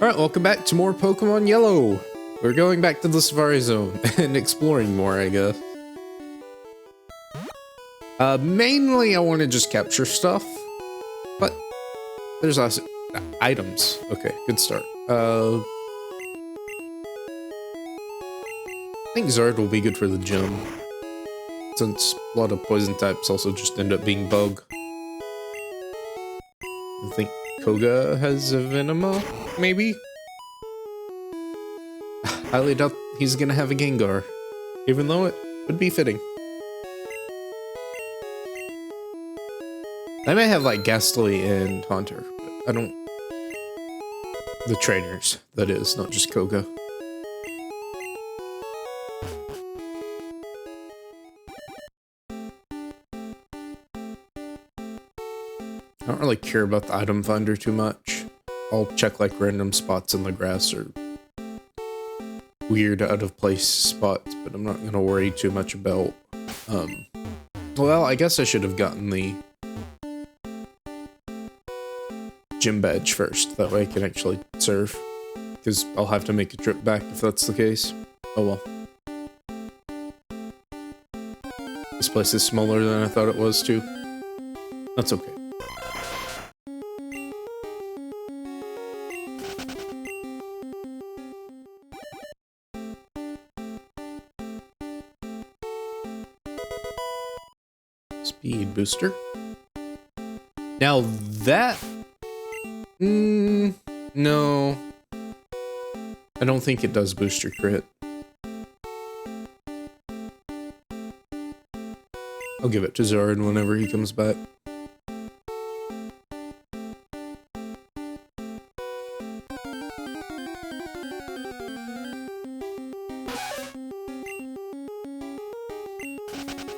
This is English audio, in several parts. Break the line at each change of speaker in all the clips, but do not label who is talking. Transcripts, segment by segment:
Alright, welcome back to more Pokemon Yellow. We're going back to the Safari Zone and exploring more, I guess. Mainly I want to just capture stuff, but there's also items. Okay, good start. I think Zard will be good for the gym, since a lot of poison types also just end up being bug. I think Koga has a Venema, maybe? Highly doubt he's gonna have a Gengar, even though it would be fitting. I may have like Ghastly and Haunter, but I don't... The trainers, that is, not just Koga. I don't really care about the item finder too much. I'll check like random spots in the grass or weird out of place spots, but I'm not gonna worry too much about, well, I guess I should have gotten the gym badge first, that way I can actually serve, because I'll have to make a trip back if that's the case. Oh well. This place is smaller than I thought it was too. That's okay. Speed booster. Now that... no. I don't think it does booster crit. I'll give it to Zard whenever he comes back.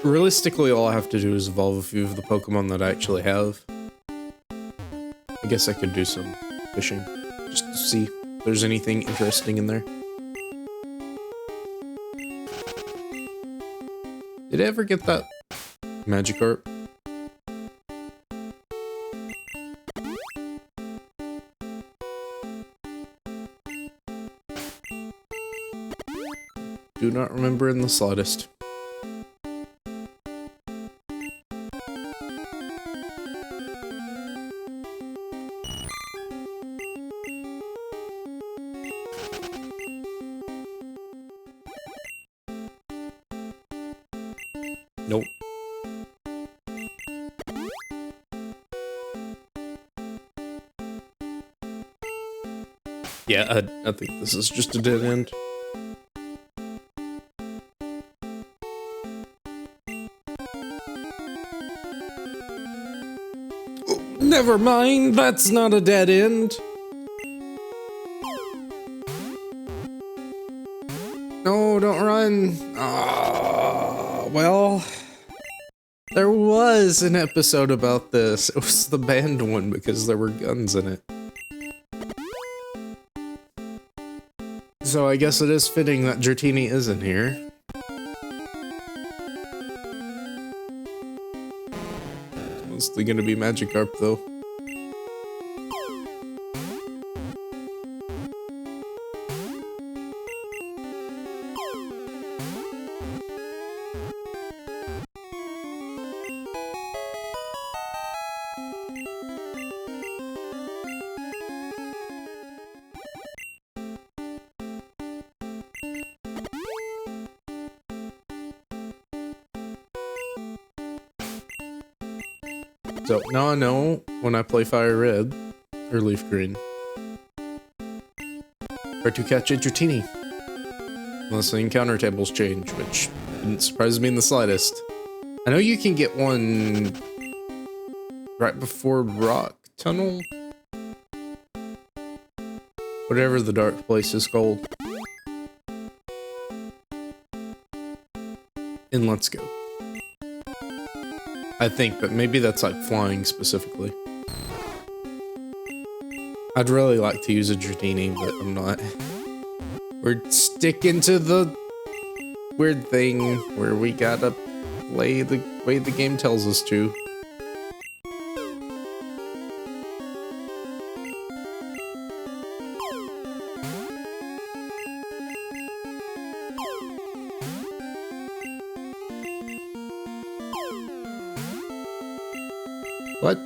Realistically, all I have to do is evolve a few of the Pokemon that I actually have. I guess I could do some fishing, just to see if there's anything interesting in there. Did I ever get that Magikarp? Do not remember in the slightest. Nope. Yeah, I think this is just a dead end. Oh, never mind, that's not a dead end. No, don't run. Well, there was an episode about this. It was the banned one because there were guns in it. So I guess it is fitting that Dratini is in here. It's mostly gonna be Magikarp though. So, now I know when I play Fire Red, or Leaf Green, where to catch a Dratini. Unless the encounter tables change, which didn't surprise me in the slightest. I know you can get one right before Rock Tunnel? Whatever the dark place is called. And Let's Go. I think, but maybe that's like flying specifically. I'd really like to use a Dratini, but I'm not. We're sticking to the weird thing where we gotta play the way the game tells us to. What?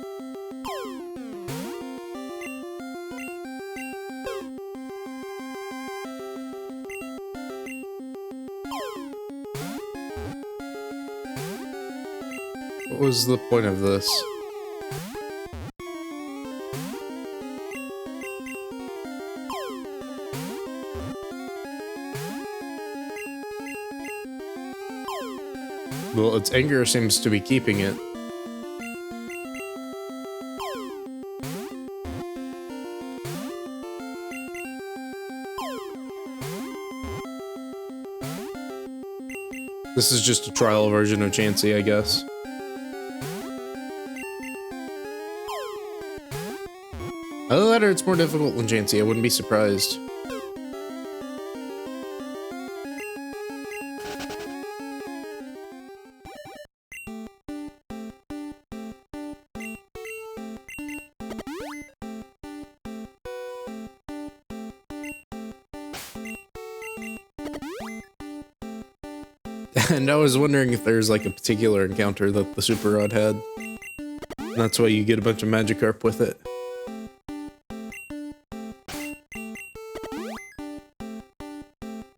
What was the point of this? Well, its anger seems to be keeping it. This is just a trial version of Chansey, I guess. Either that or it's more difficult than Chansey, I wouldn't be surprised. And I was wondering if there's like a particular encounter that the Super Rod had. And that's why you get a bunch of Magikarp with it.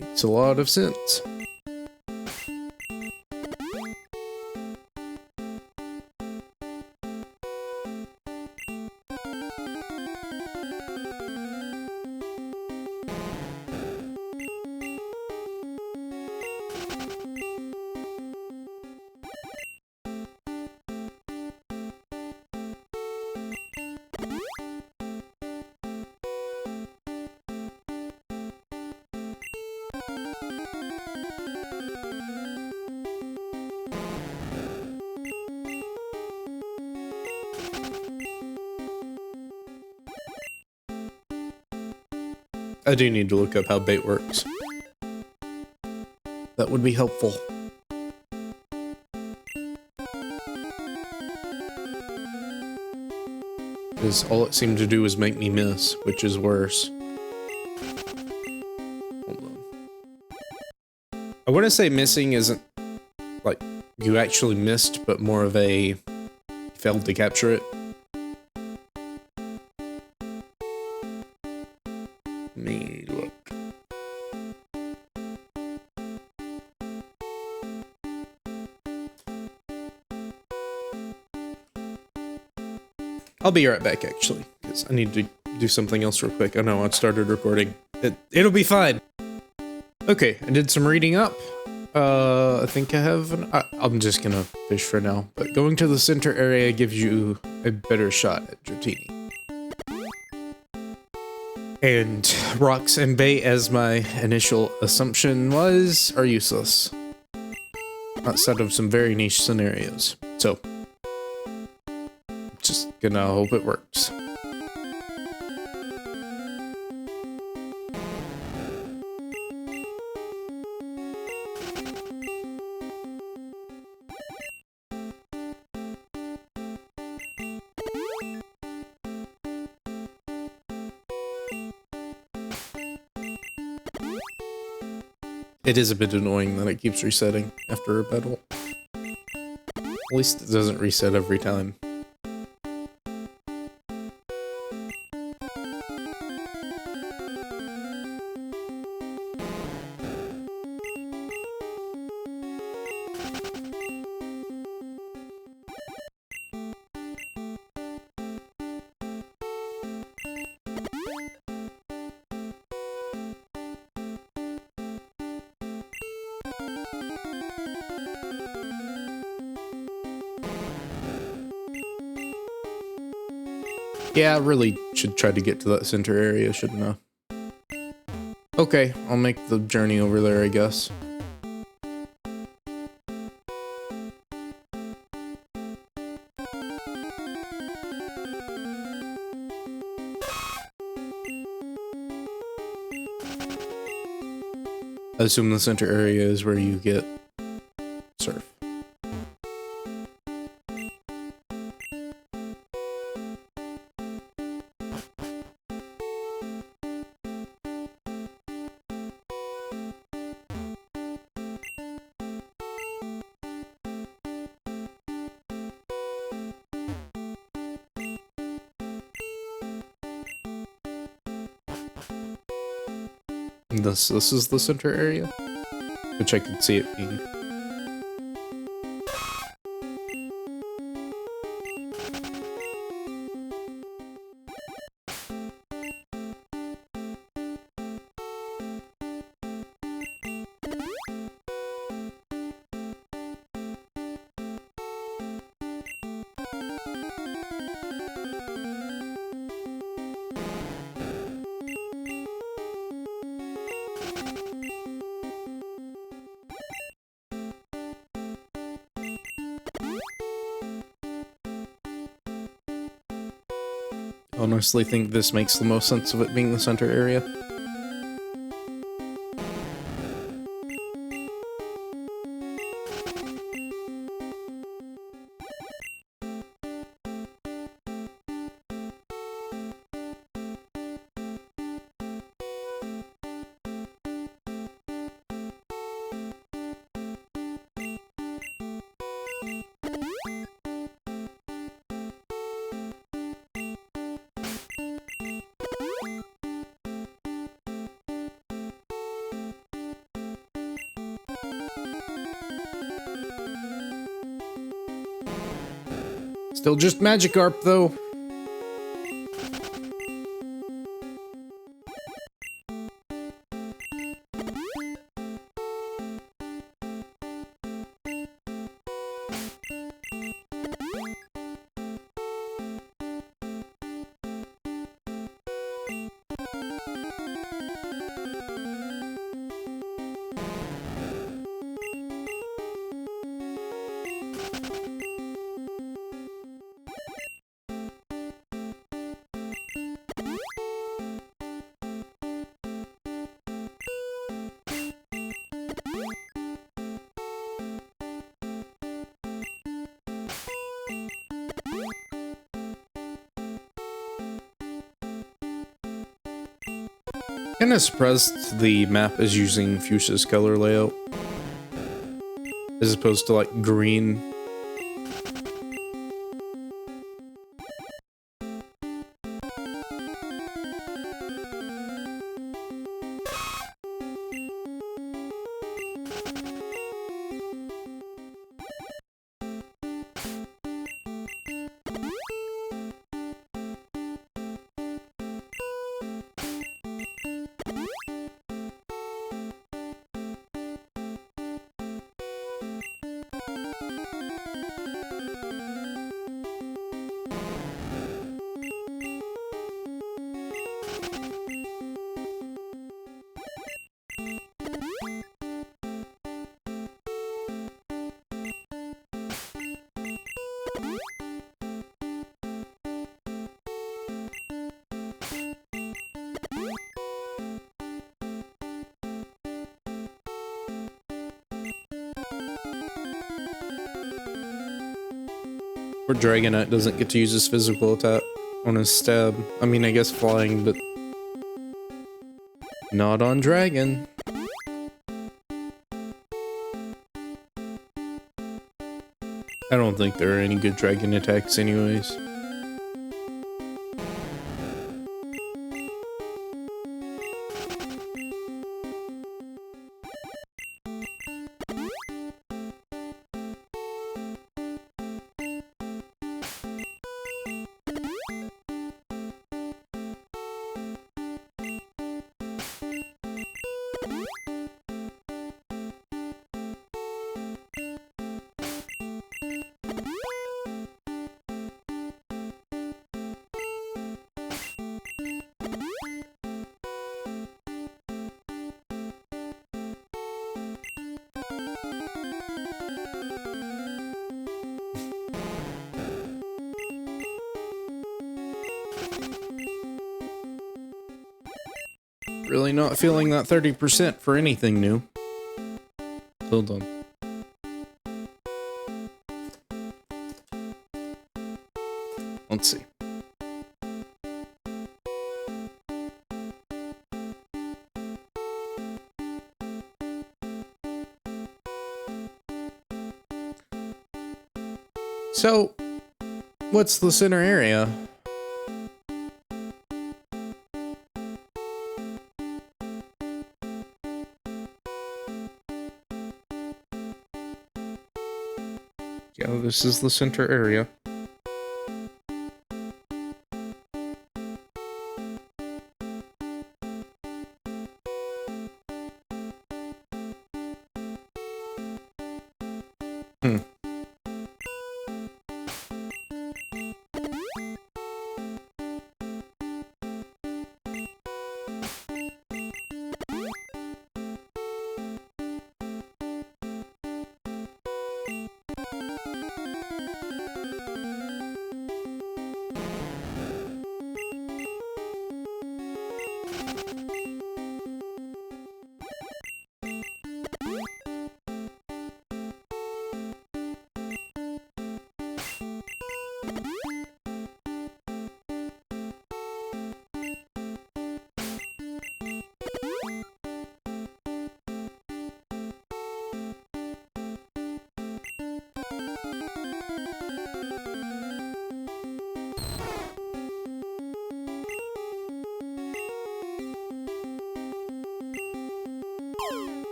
Makes a lot of sense. I do need to look up how bait works. That would be helpful. Because all it seemed to do was make me miss, which is worse. Hold on. I want to say missing isn't like you actually missed, but more of a failed to capture it. Let me look. I'll be right back, actually, because I need to do something else real quick. I know I started recording. It'll be fine. Okay, I did some reading up. I think I have I'm just gonna fish for now, but going to the center area gives you a better shot at Dratini. And rocks and bait, as my initial assumption was, are useless. Outside of some very niche scenarios. So, just gonna hope it works. It is a bit annoying that it keeps resetting after a battle. At least it doesn't reset every time. Yeah, I really should try to get to that center area, shouldn't I? Okay, I'll make the journey over there, I guess. I assume the center area is where you get surf. This is the center area, which I can see it being. Honestly think this makes the most sense of it being the center area. Still just Magikarp, though. Kinda surprised the map is using Fuchsia's color layout as opposed to like green. Or Dragonite doesn't get to use his physical attack on his stab. I mean, I guess flying, but not on Dragon. I don't think there are any good Dragon attacks anyways. Really not feeling that 30% for anything new. Hold on. Let's see. So, what's the center area? Yeah, this is the center area.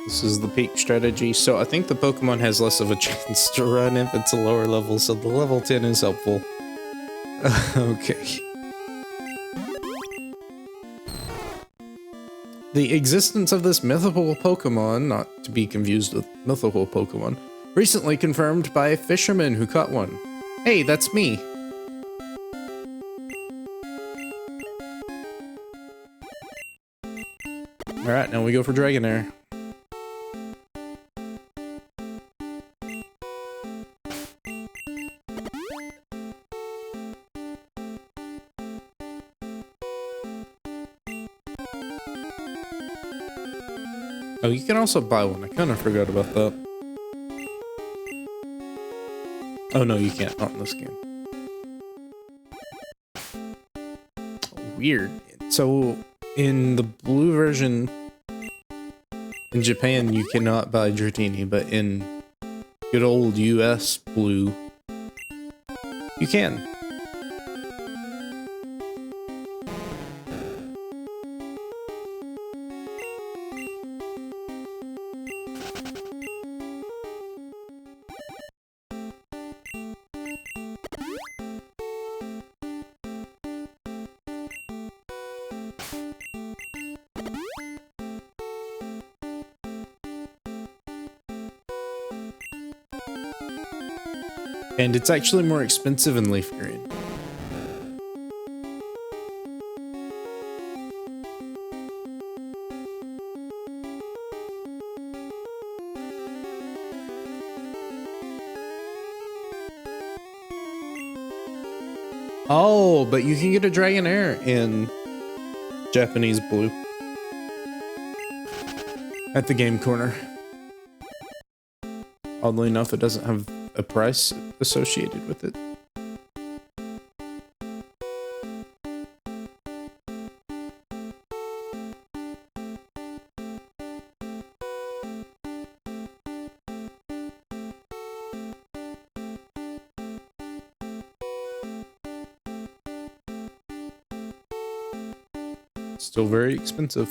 This is the peak strategy, so I think the Pokemon has less of a chance to run if it's a lower level, so the level 10 is helpful. Okay. The existence of this mythical Pokemon, not to be confused with mythical Pokemon, recently confirmed by a fisherman who caught one. Hey, that's me! Alright, now we go for Dragonair. Oh, you can also buy one. I kind of forgot about that. Oh, no, you can't. Not in this game. Weird. So, in the blue version, in Japan, you cannot buy Dratini, but in good old US blue, you can. And it's actually more expensive in leaf green. Oh, but you can get a Dragonair in Japanese blue. At the game corner. Oddly enough, it doesn't have a price associated with it. Still very expensive.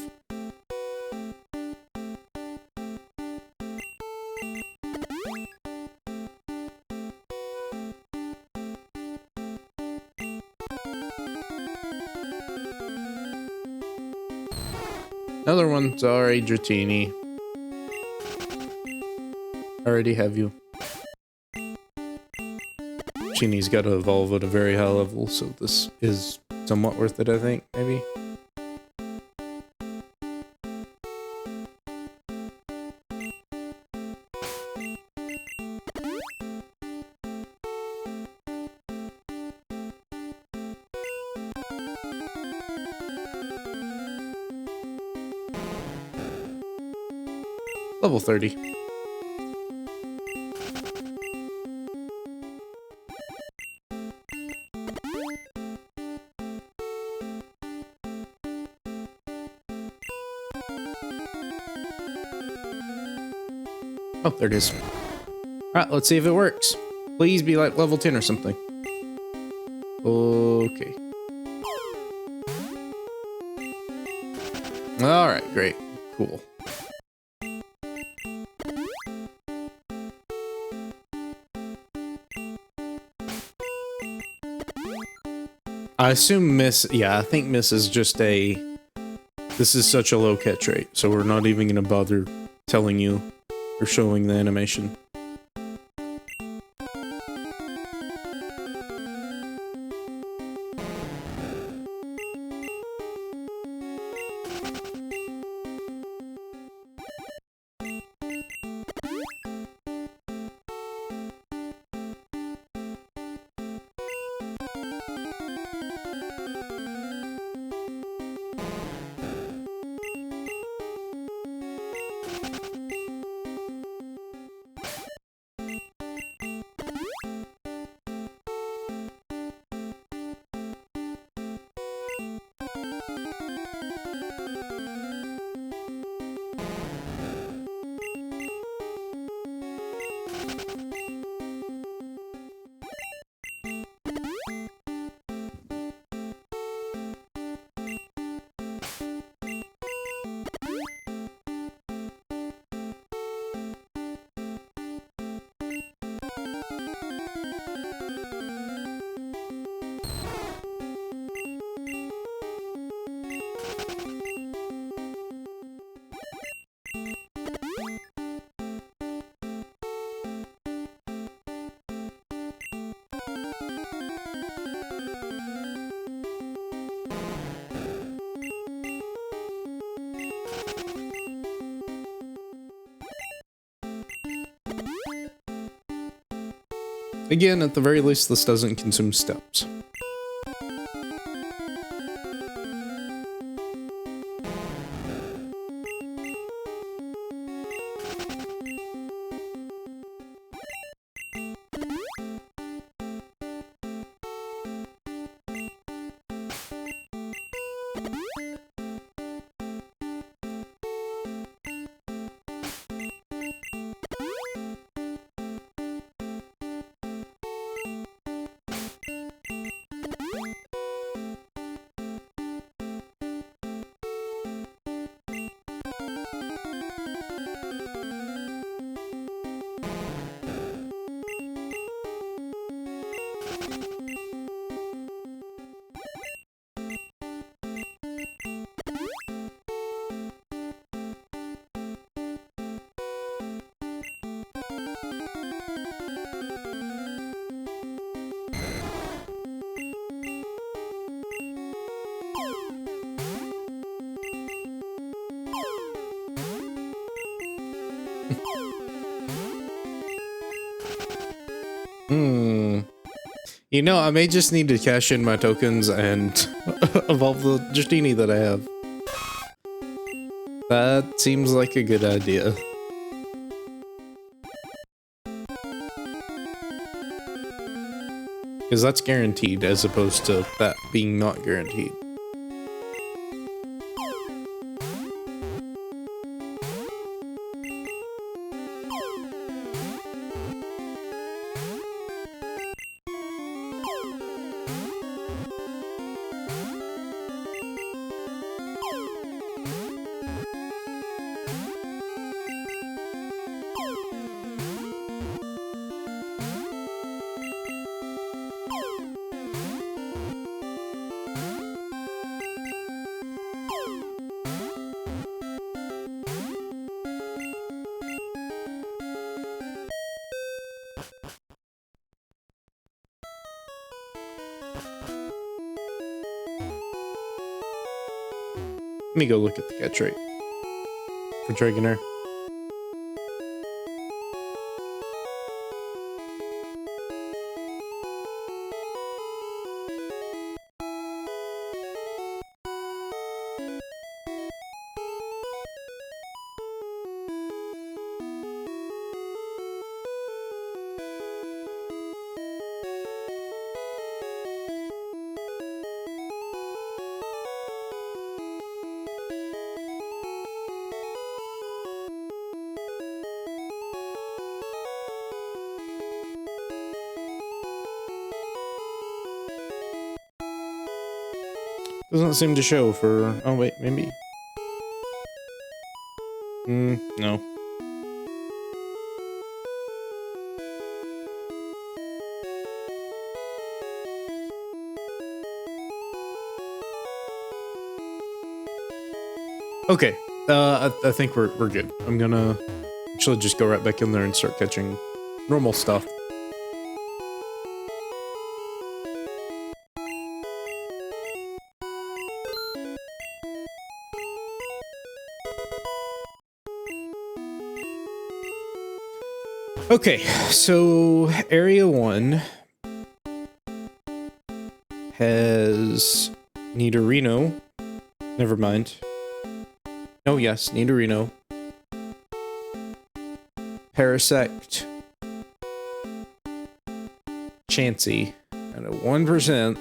Another one, sorry, Dratini. Already have you. Dratini's got to evolve at a very high level, so this is somewhat worth it, I think, maybe. Level 30. Oh, there it is. Alright, let's see if it works. Please be like level 10 or something. Okay. Alright, great. Cool. I assume Miss... Yeah, I think Miss is just a... This is such a low catch rate, so we're not even gonna bother telling you or showing the animation. Again, at the very least, this doesn't consume steps. You know, I may just need to cash in my tokens and evolve the Justini that I have. That seems like a good idea. Because that's guaranteed as opposed to that being not guaranteed. Let me go look at the catch rate for Dragonair. Doesn't seem to show for... Oh wait, maybe. No. Okay, I think we're good. I'm gonna actually just go right back in there and start catching normal stuff. Okay, so Area 1 has Nidorino. Never mind. Oh yes, Nidorino. Parasect. Chansey. At a 1%.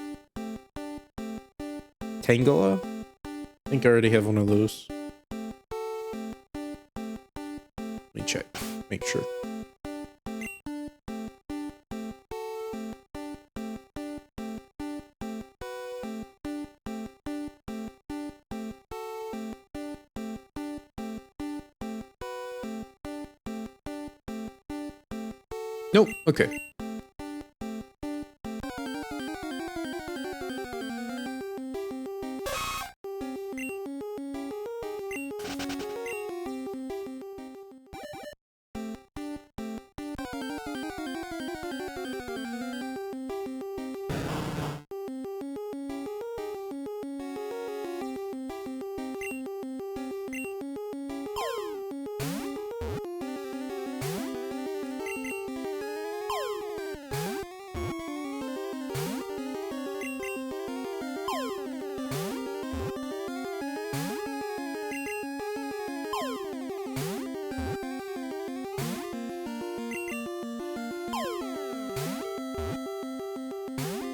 Tangela? I think I already have one of those. Let me check. Make sure. Nope, okay.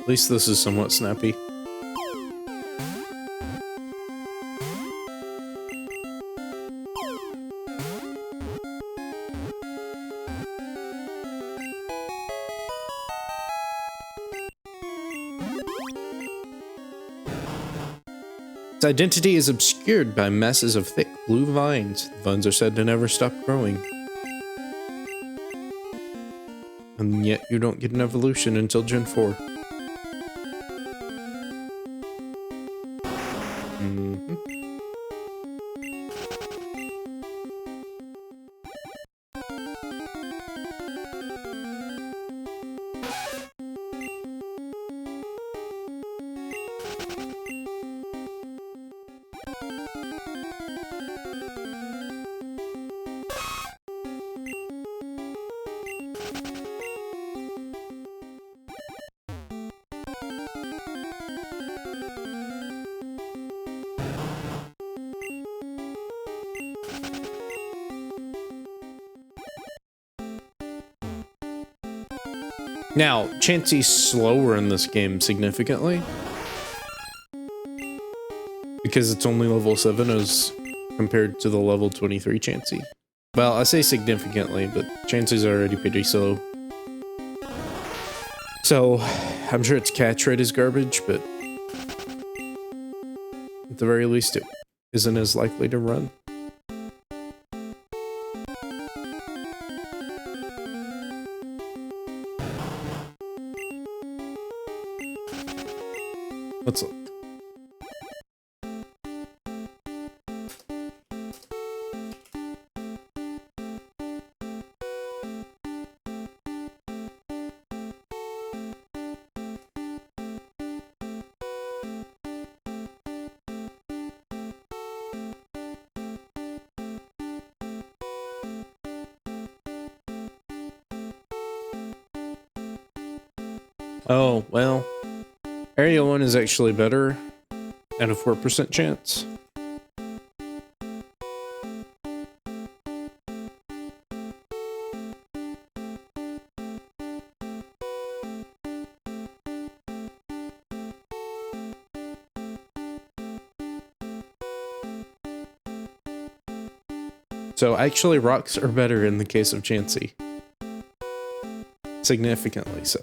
At least this is somewhat snappy. Its identity is obscured by masses of thick blue vines. The vines are said to never stop growing. And yet you don't get an evolution until Gen 4. Now, Chansey's slower in this game significantly. Because it's only level 7 as compared to the level 23 Chansey. Well, I say significantly, but Chansey's already pretty slow. So, I'm sure its catch rate is garbage, but at the very least it isn't as likely to run. Let's look. Oh, well. Area 1 is actually better at a 4% chance. So actually rocks are better in the case of Chansey. Significantly so.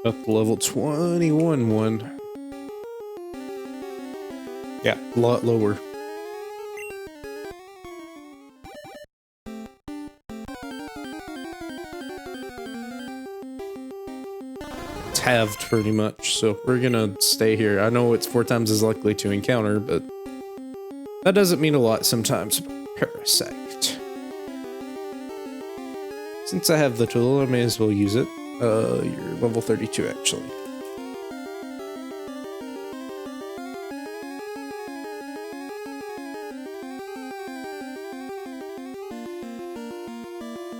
Up to level 21 one. Yeah, a lot lower. It's halved pretty much, so we're gonna stay here. I know it's 4 times as likely to encounter, but that doesn't mean a lot sometimes. Parasect. Since I have the tool, I may as well use it. You're level 32 actually.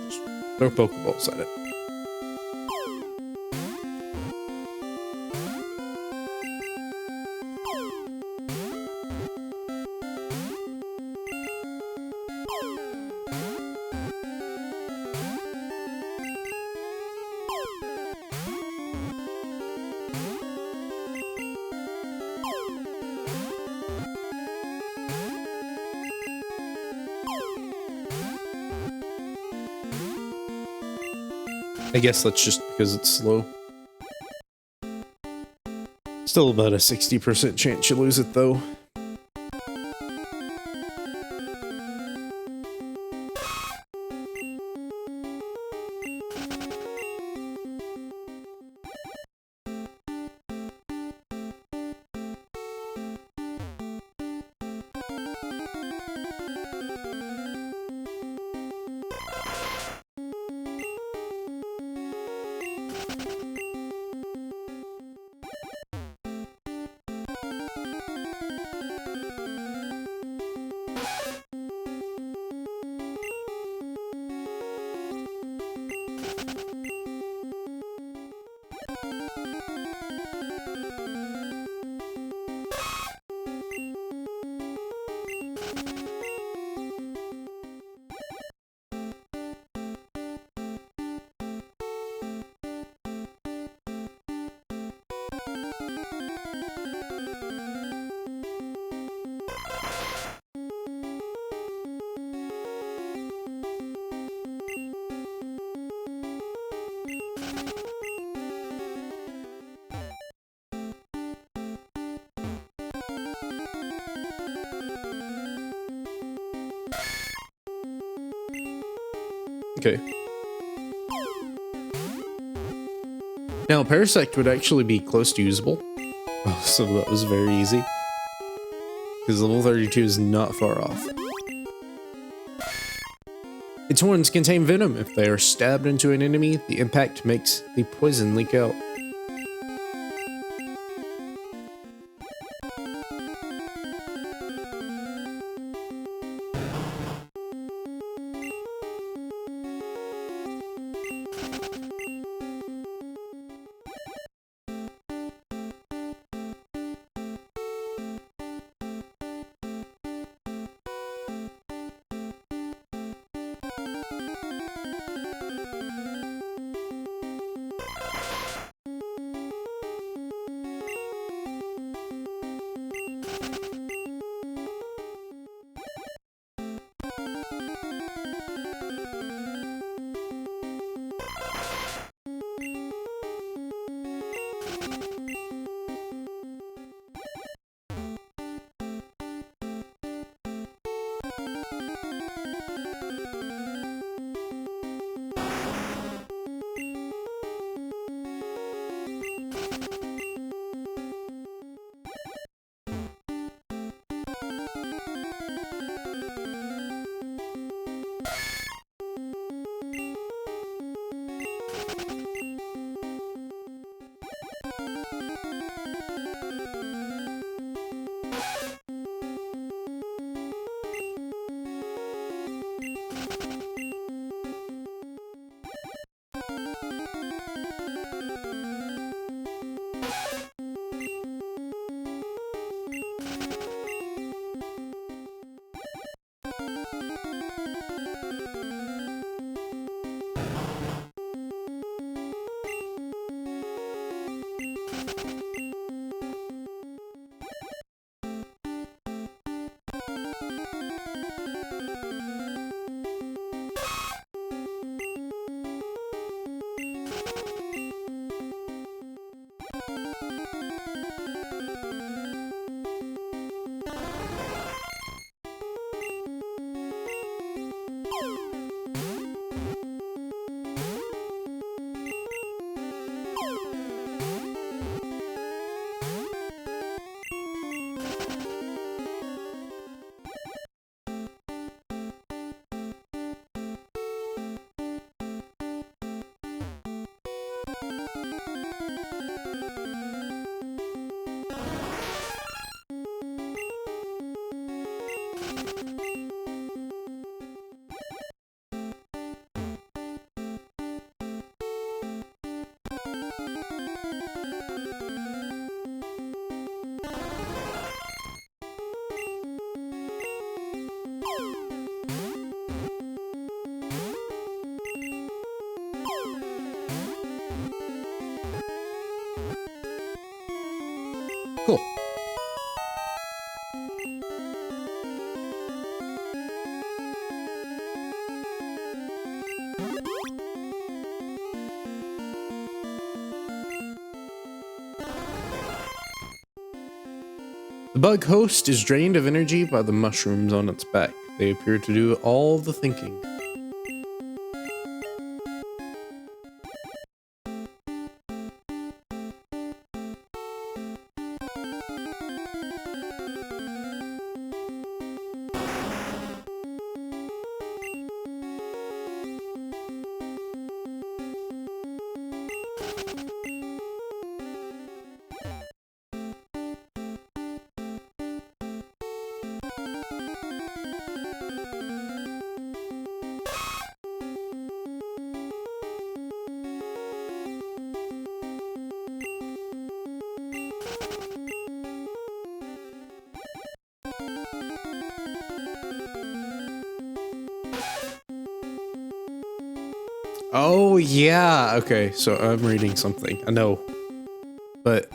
Just throw Pokeballs at it. I guess that's just because it's slow. Still about a 60% chance you lose it though. Okay. Now, Parasect would actually be close to usable. Oh, so that was very easy. Because level 32 is not far off. Its horns contain venom. If they are stabbed into an enemy, the impact makes the poison leak out. The bug host is drained of energy by the mushrooms on its back. They appear to do all the thinking. Oh, yeah. Okay, so I'm reading something. I know. But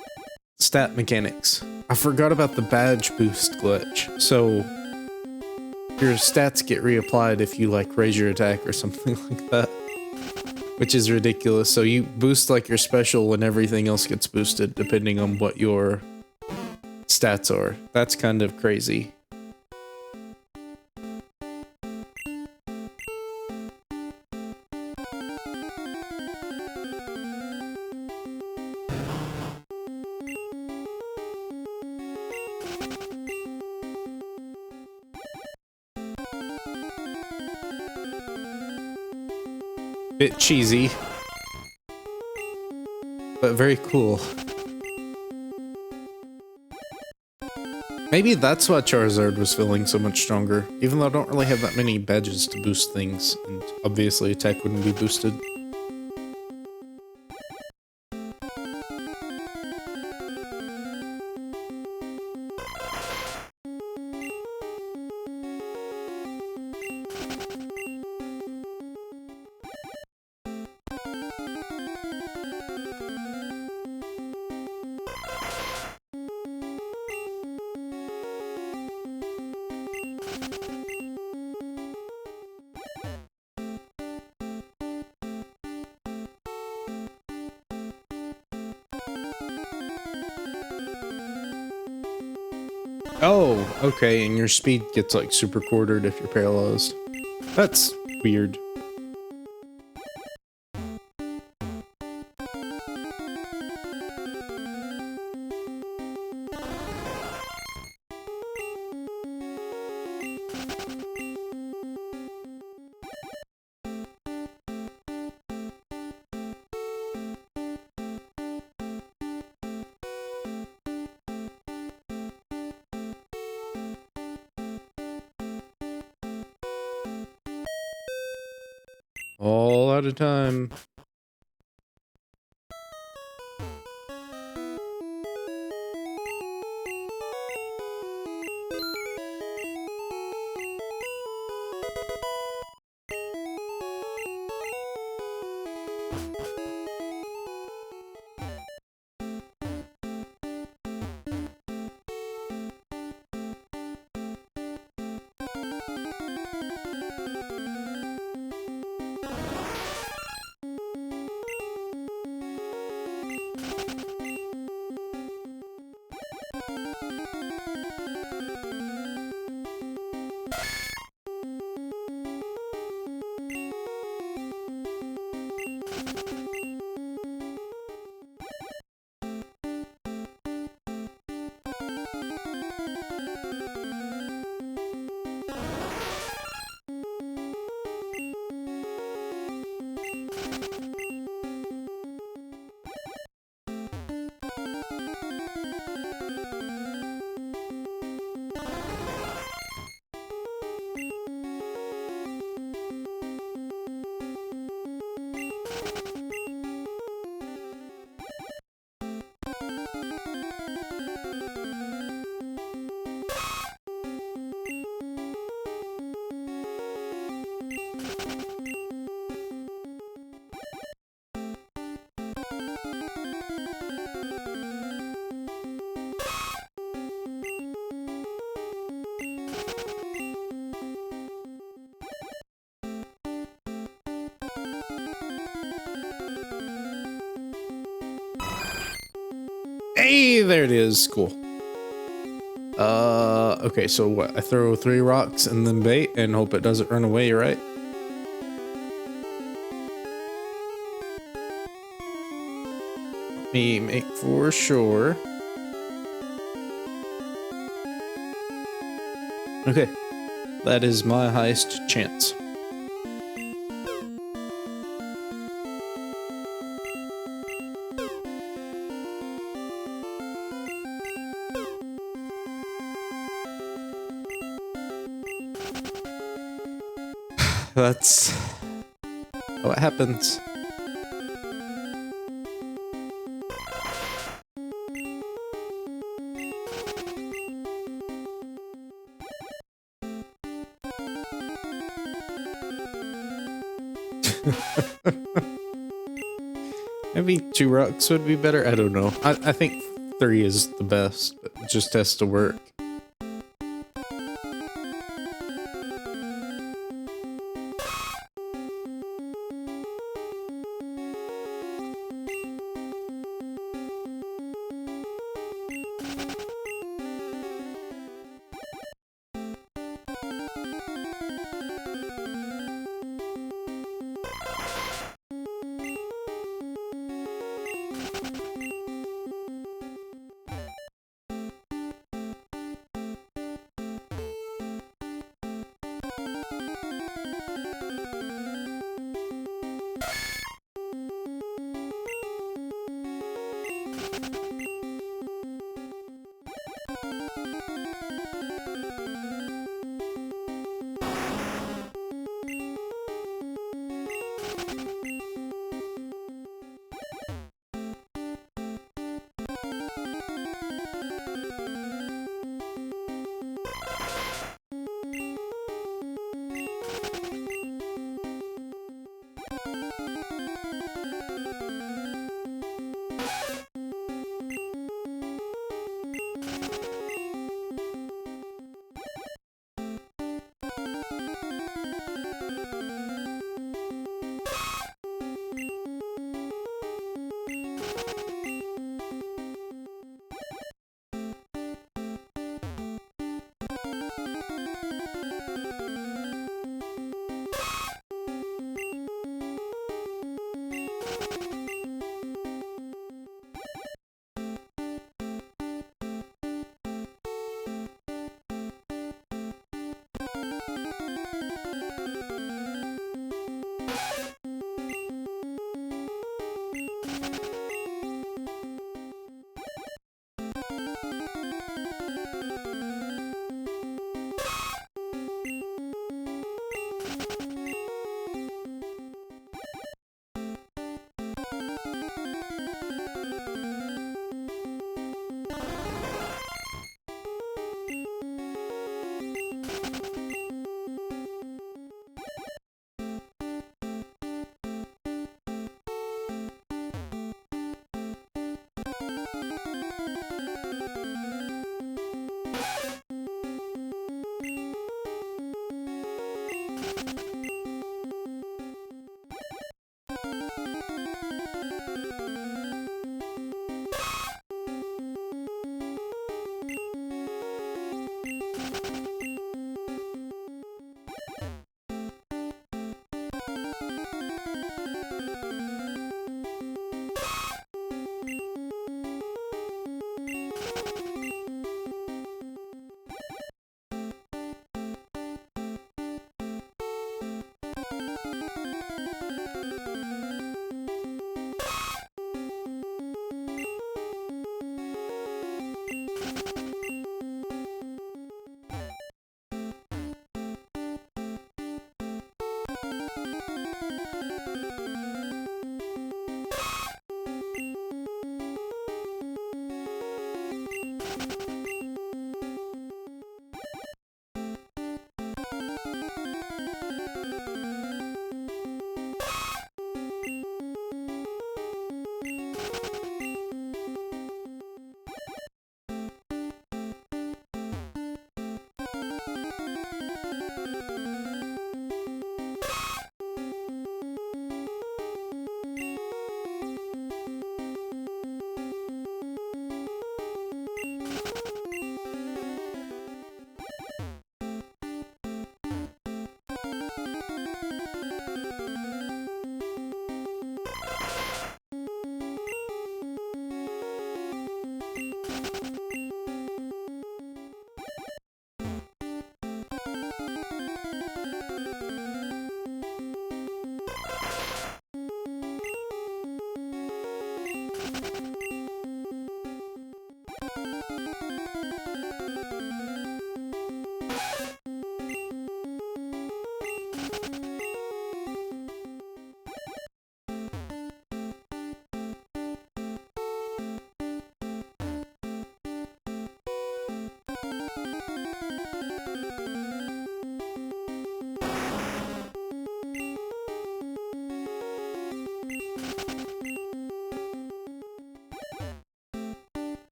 stat mechanics. I forgot about the badge boost glitch. So your stats get reapplied if you like raise your attack or something like that. Which is ridiculous. So you boost like your special when everything else gets boosted depending on what your stats are. That's kind of crazy. Bit cheesy, but very cool. Maybe that's why Charizard was feeling so much stronger, even though I don't really have that many badges to boost things, and obviously attack wouldn't be boosted. Oh, okay, and your speed gets like super quartered if you're paralyzed. That's weird. All out of time. Hey, there it is. Cool. Okay, so what? I throw 3 rocks and then bait and hope it doesn't run away, right? Let me make for sure. Okay, that is my highest chance. That's what happens. Maybe 2 rocks would be better. I don't know. I think 3 is the best, but it just has to work.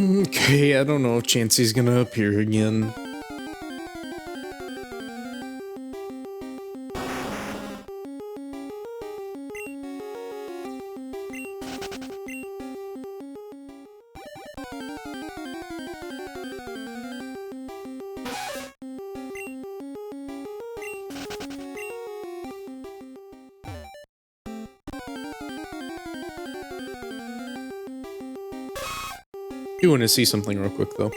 Okay, I don't know if Chansey's gonna appear again. I do want to see something real quick, though.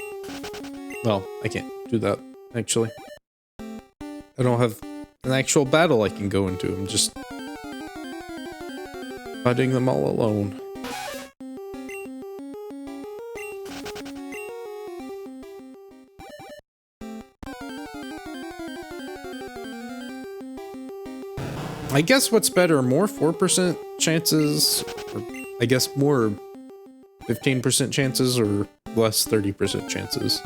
Well, I can't do that, actually. I don't have an actual battle I can go into. I'm just fighting them all alone. I guess what's better, more 4% chances, or I guess more 15% chances, or less 30% chances?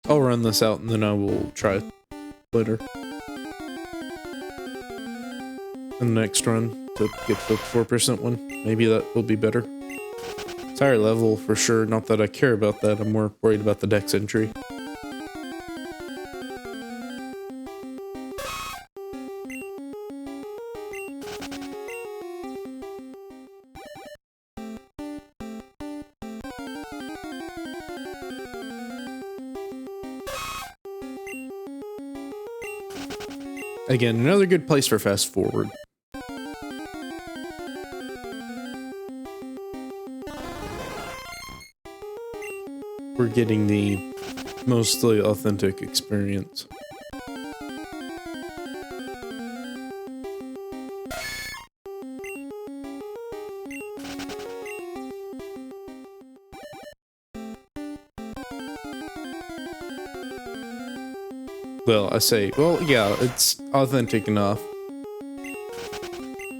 I'll run this out and then I will try later. In the next run to get the 4% one. Maybe that will be better. It's higher level for sure. Not that I care about that. I'm more worried about the dex entry. Again, another good place for fast forward. We're getting the mostly authentic experience. Well, I say, well, yeah, it's authentic enough.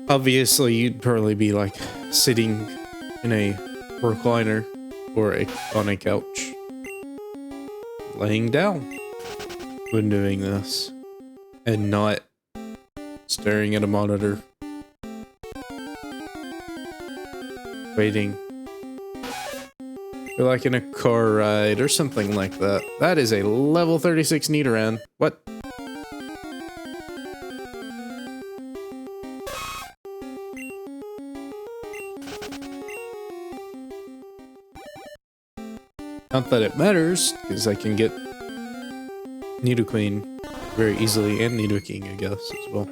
Obviously, you'd probably be like sitting in a recliner or on a couch, laying down when doing this, and not staring at a monitor, waiting. You're like in a car ride or something like that. That is a level 36 Nidoran. What? Not that it matters, because I can get Nidoqueen very easily, and Nidoking, I guess, as well.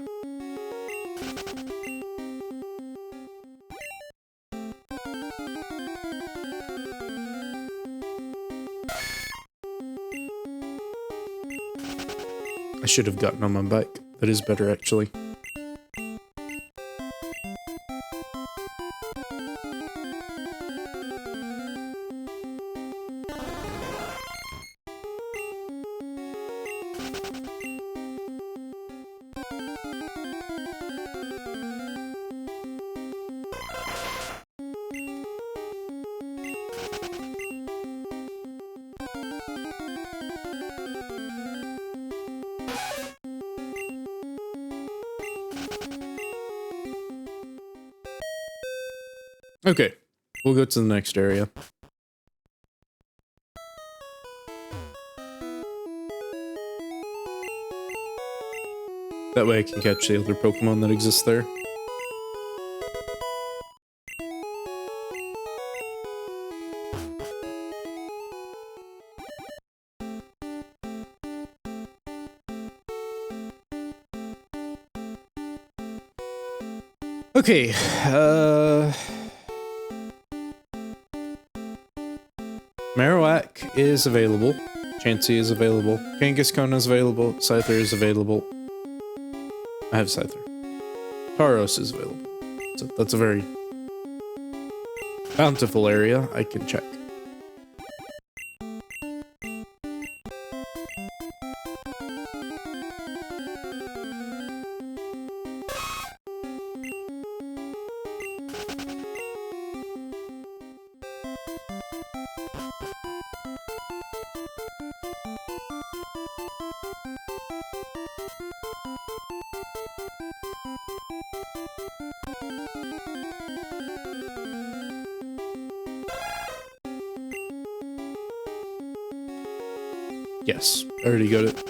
I should have gotten on my bike. That is better, actually. Okay, we'll go to the next area. That way I can catch the other Pokemon that exists there. Okay, Marowak is available, Chansey is available, Kangaskhan is available, Scyther is available. I have Scyther. Tauros is available. So that's a very bountiful area. I can check. Yes, I already got it.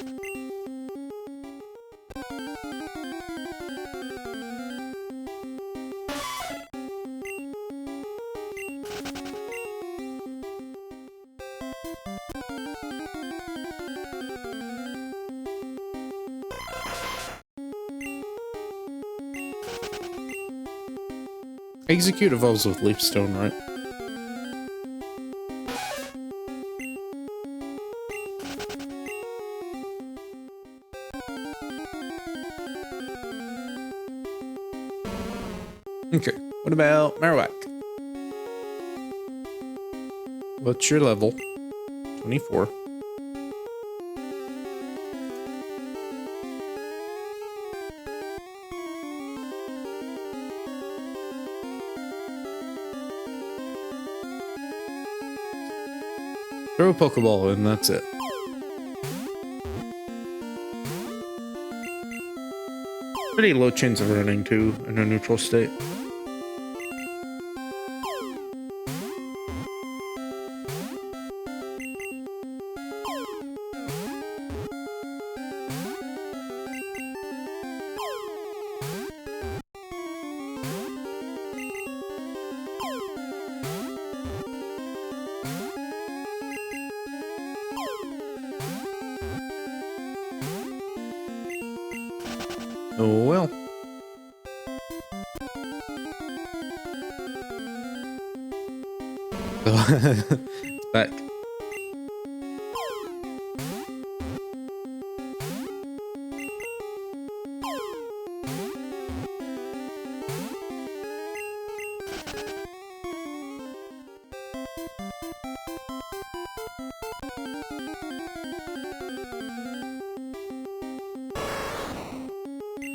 Execute evolves with Leaf Stone, right? Okay, what about Marowak? What's your level? 24. Throw a Pokeball and that's it. Pretty low chance of running too in a neutral state. Oh well. It's back.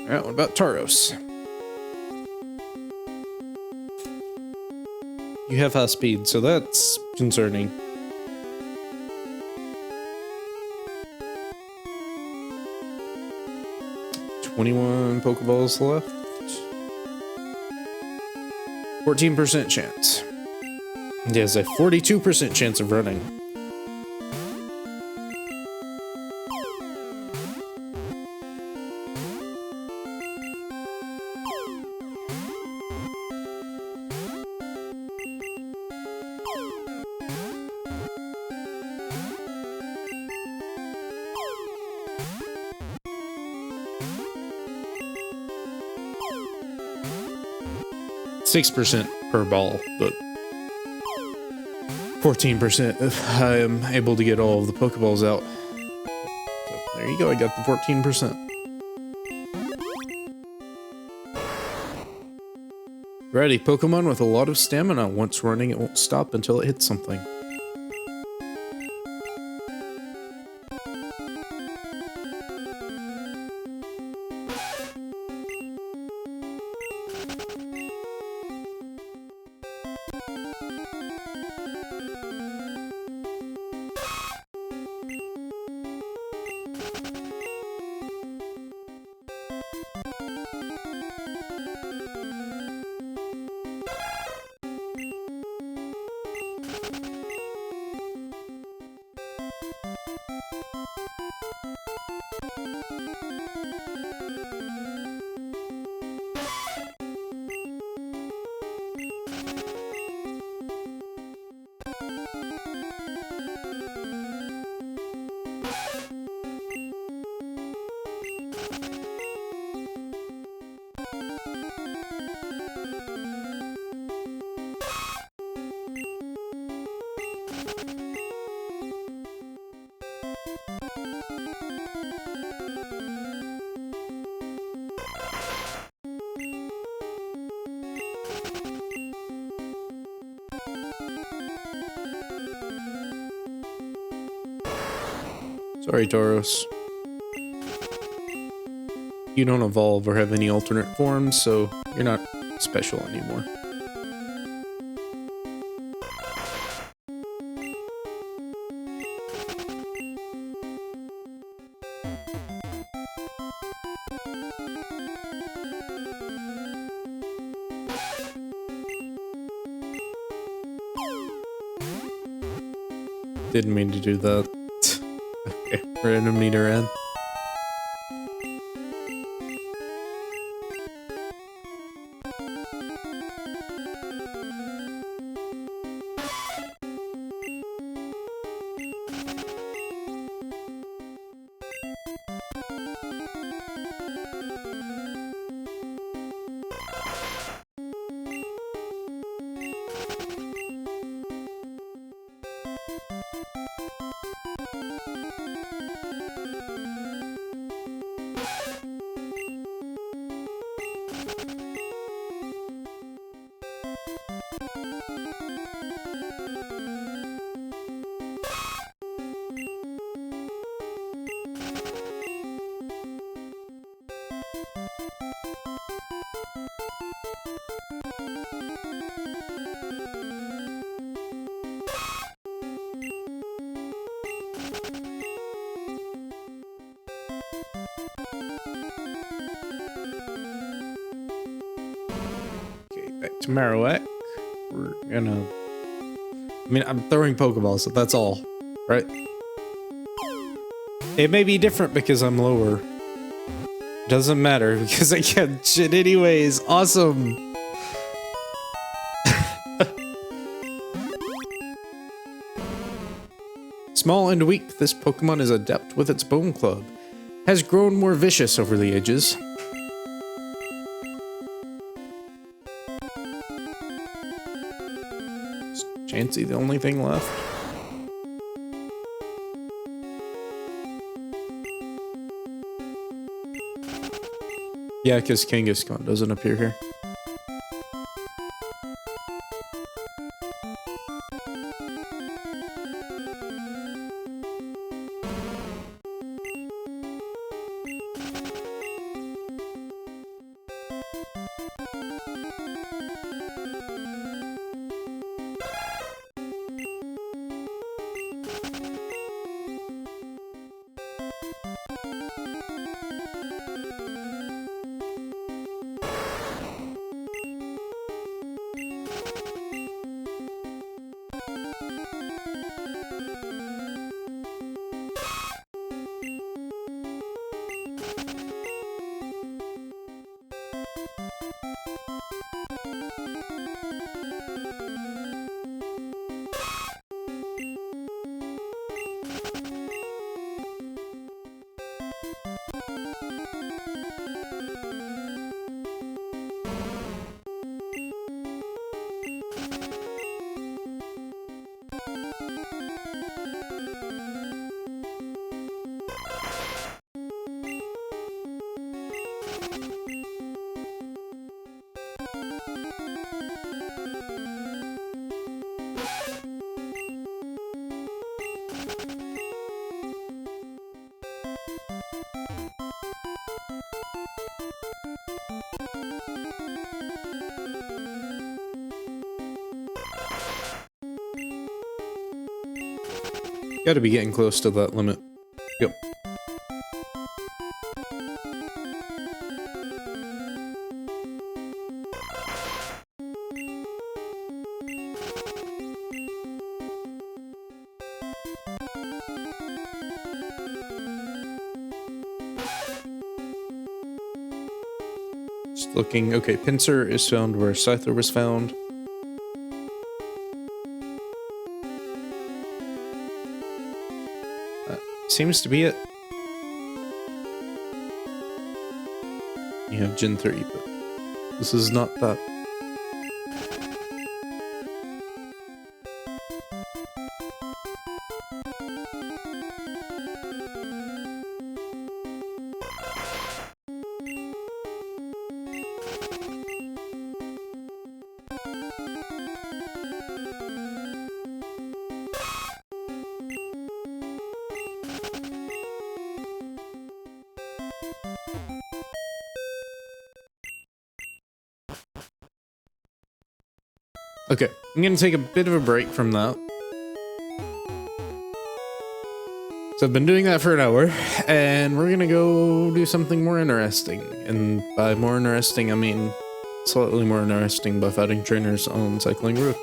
Alright, what about Tauros? You have high speed, so that's concerning. $21 Pokeballs left. 14% chance. He has a 42% chance of running. %6 per ball, but 14% if I am able to get all of the Pokeballs out. So there you go, I got the 14%. Ready, Pokemon with a lot of stamina. Once running, it won't stop until it hits something. Sorry, Tauros. You don't evolve or have any alternate forms, so you're not special anymore. Didn't mean to do that. Okay. Random Nidoran. To Marowak, we're gonna... I mean, I'm throwing Pokeballs, so that's all, right? It may be different because I'm lower. Doesn't matter, because I can't shit anyways. Awesome! Small and weak, this Pokemon is adept with its Bone Club. Has grown more vicious over the ages. Chansey, the only thing left. Yeah, because Kangaskhan doesn't appear here. Gotta be getting close to that limit. Yep. Just looking. Okay, Pinsir is found where Scyther was found. Seems to be it. You have Gen 3, but this is not that. Okay, I'm gonna take a bit of a break from that. So I've been doing that for an hour, and we're gonna go do something more interesting. And by more interesting, I mean slightly more interesting by fighting trainers on Cycling Route.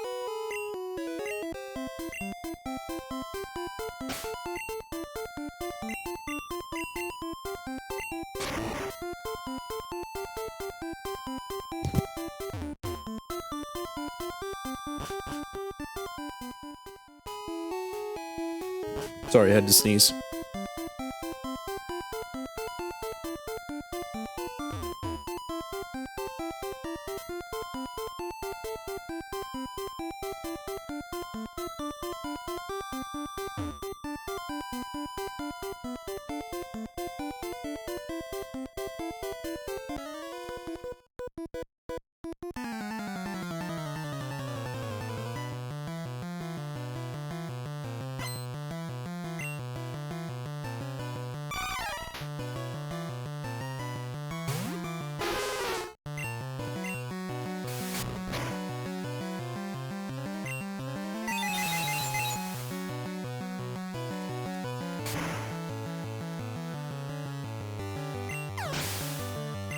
Sorry, I had to sneeze.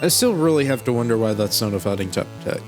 I still really have to wonder why that's not a fighting type attack.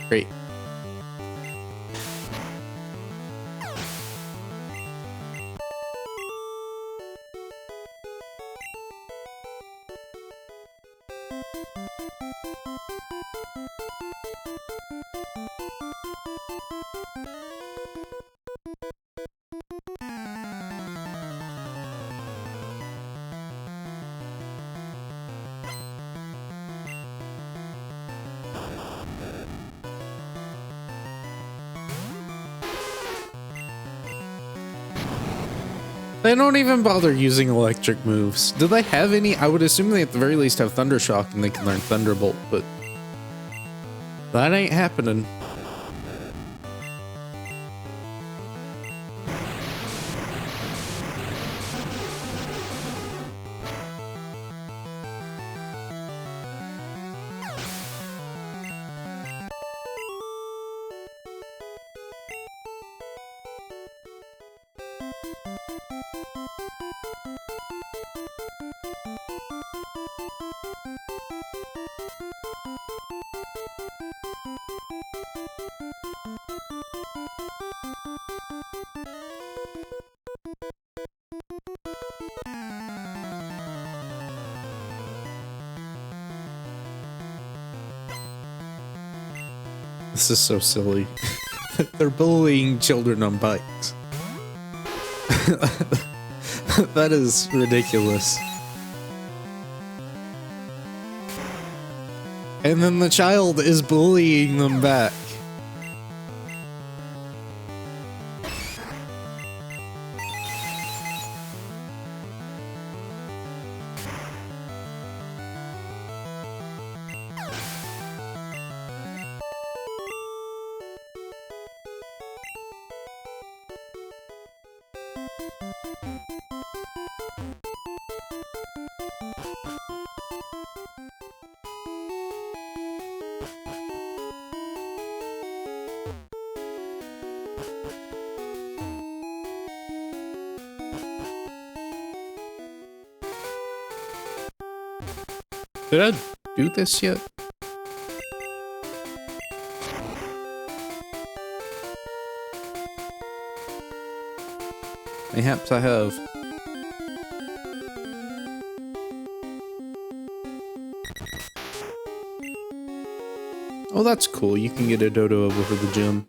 Great. They don't even bother using electric moves. Do they have any? I would assume they at the very least have Thunder Shock and they can learn Thunderbolt, but that ain't happening. This is so silly. They're bullying children on bikes. That is ridiculous. And then the child is bullying them back. Did I do this yet? Mayhaps I have. Oh, that's cool. You can get a dodo over for the gym.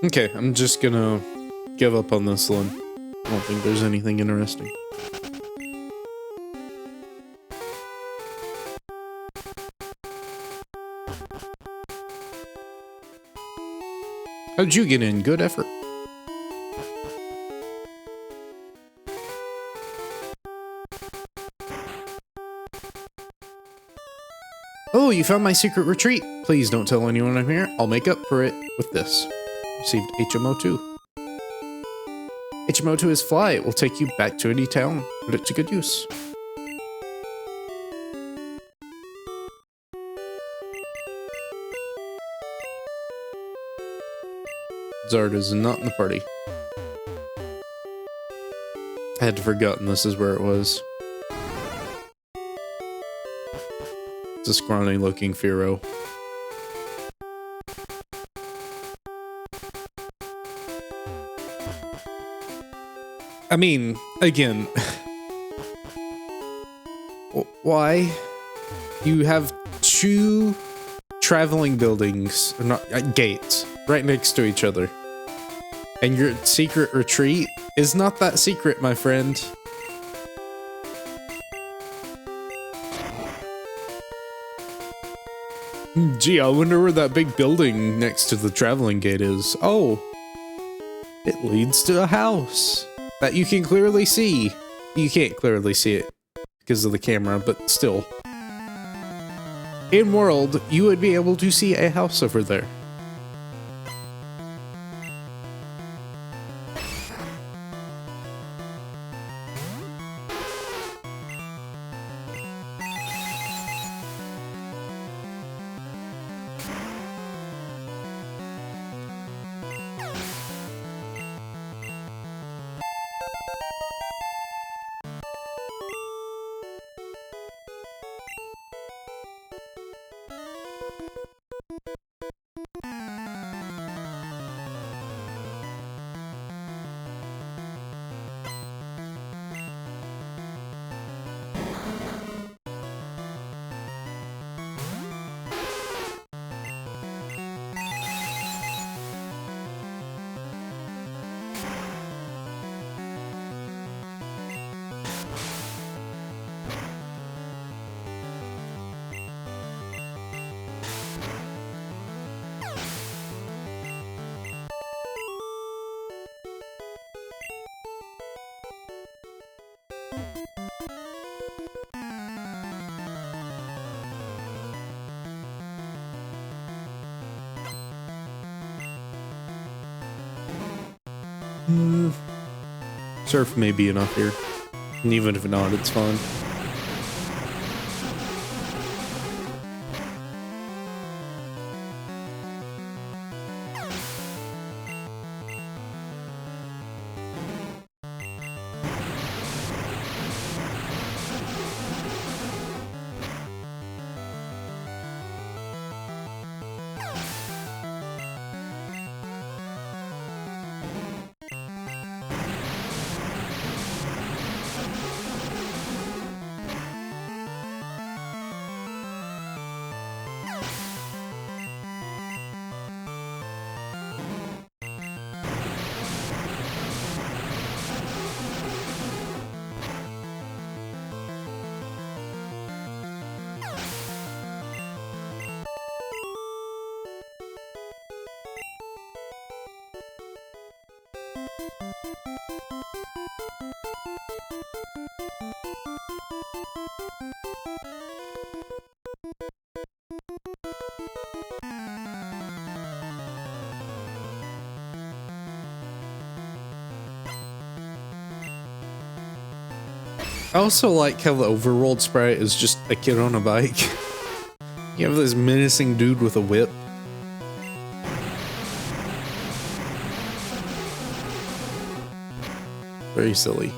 Okay, I'm just gonna give up on this one. I don't think there's anything interesting. How'd you get in? Good effort. Oh, you found my secret retreat. Please don't tell anyone I'm here. I'll make up for it with this. Received HMO2. HMO2 is fly. It will take you back to any town. Put it to good use. Zard is not in the party. I had forgotten this is where it was. It's a scrawny looking Firo. I mean, again, why? You have two traveling buildings, or not, gates, right next to each other. And your secret retreat is not that secret, my friend. Gee, I wonder where that big building next to the traveling gate is. Oh, it leads to a house that you can clearly see. You can't clearly see it because of the camera, but still. In world, you would be able to see a house over there. Surf may be enough here. And even if not, it's fine. I also like how the overworld sprite is just a kid on a bike. You have this menacing dude with a whip. Very silly.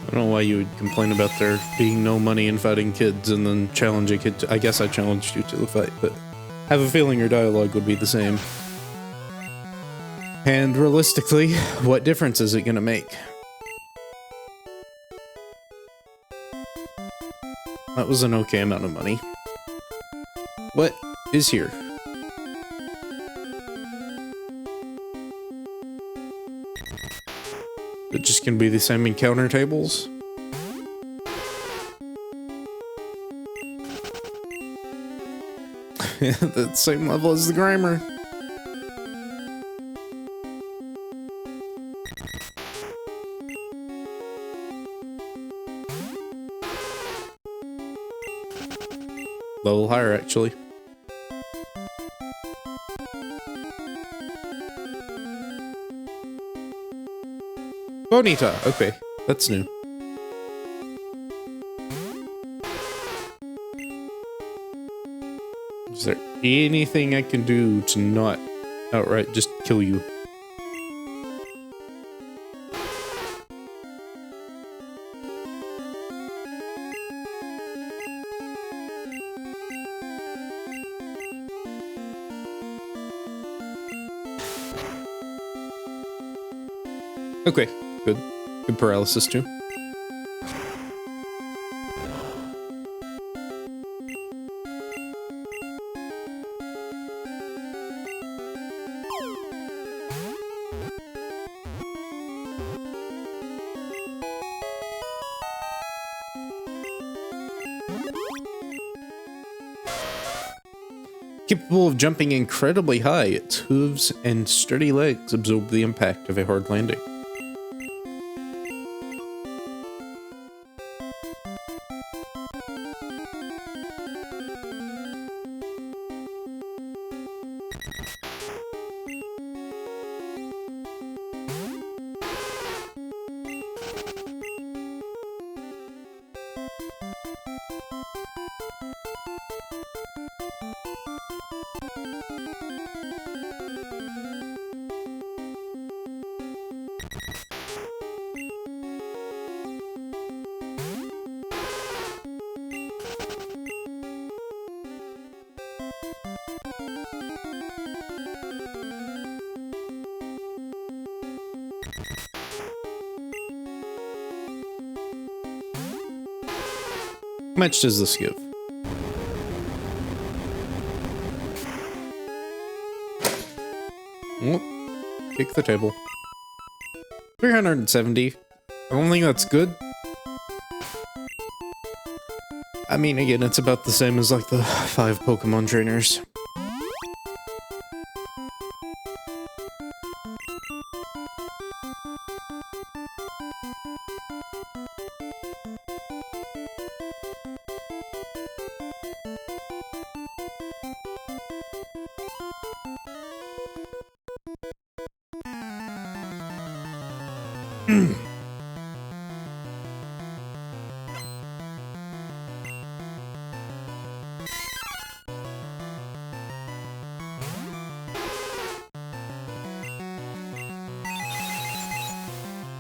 I don't know why you would complain about there being no money in fighting kids and then challenge a kid to— I guess I challenged you to the fight, but I have a feeling your dialogue would be the same. And realistically, what difference is it gonna make? That was an okay amount of money. What is here? It just gonna be the same encounter tables? The same level as the grammar. Level higher, actually. Bonita, okay, that's new. Is there anything I can do to not outright just kill you? Okay, good. Good paralysis too. Capable of jumping incredibly high, its hooves and sturdy legs absorb the impact of a hard landing. How much does this give? Oh, kick the table. 370. I don't think that's good. I mean, again, it's about the same as like the 5 Pokemon trainers.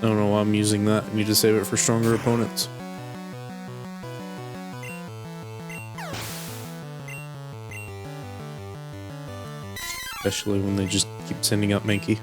I don't know why I'm using that. I need to save it for stronger opponents. Especially when they just keep sending out Mankey.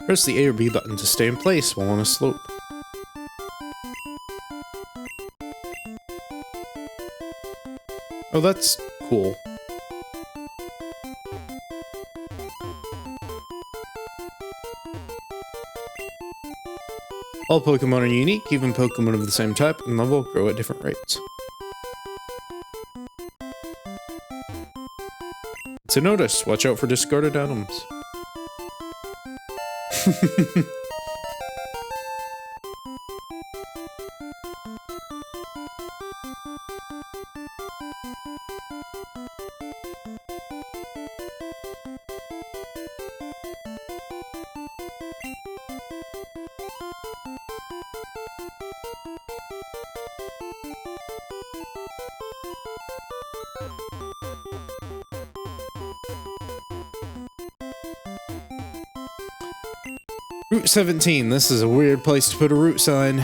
Press the A or B button to stay in place while on a slope. Oh, that's cool. All Pokemon are unique, even Pokemon of the same type and level grow at different rates. It's a notice, watch out for discarded items. Route 17, this is a weird place to put a route sign.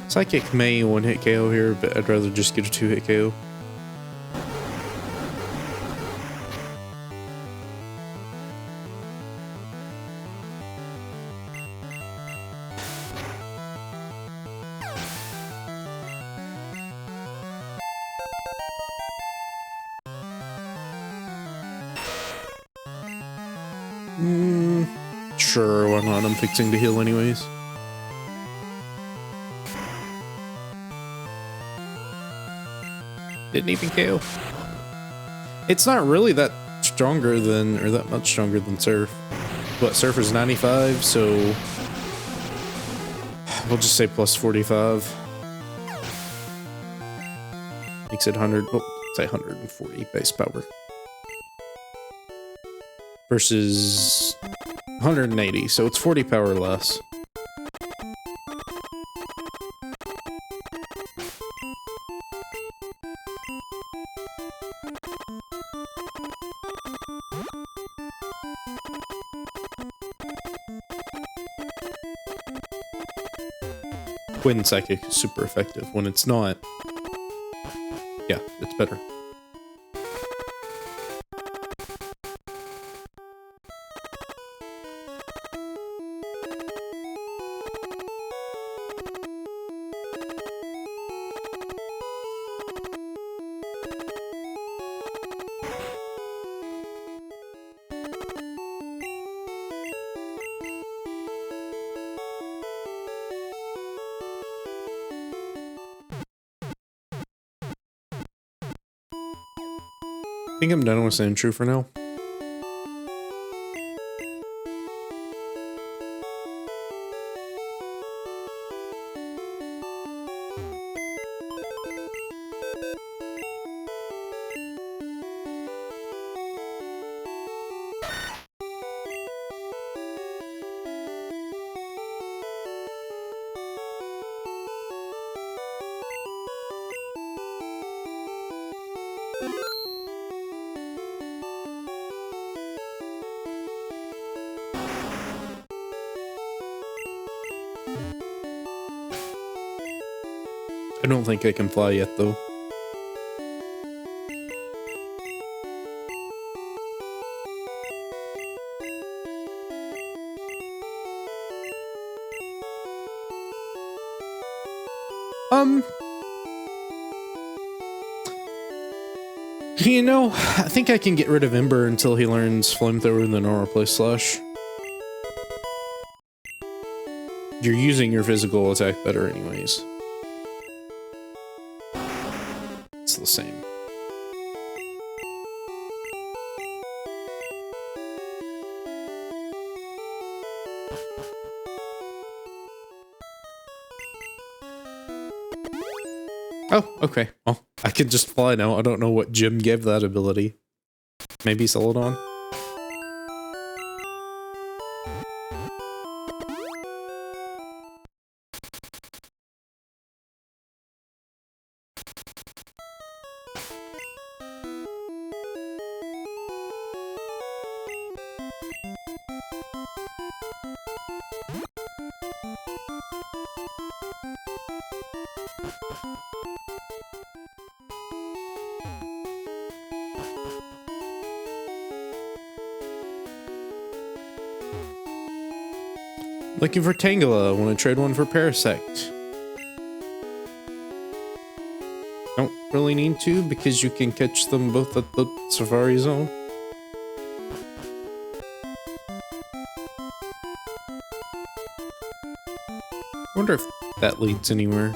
Psychic may one-hit KO here, but I'd rather just get a two-hit KO. Sure, why not? I'm fixing to heal anyways. Didn't even KO. It's not really that stronger than, or that much stronger than Surf. What, Surf is 95, so we'll just say plus 45. Makes it 100, well, say 140 base power. Versus 180, so it's 40 power less. When Psychic is super effective. When it's not, yeah, it's better. I think I'm done with saying true for now. I don't think I can fly yet, though. You know, I think I can get rid of Ember until he learns Flamethrower and then I'll replace Slush. You're using your physical attack better anyways. It's the same. Oh, okay. Well, I can just fly now. I don't know what gym gave that ability. Maybe Celadon? Looking for Tangela. Want to trade one for Parasect? Don't really need to because you can catch them both at the Safari Zone. I wonder if that leads anywhere.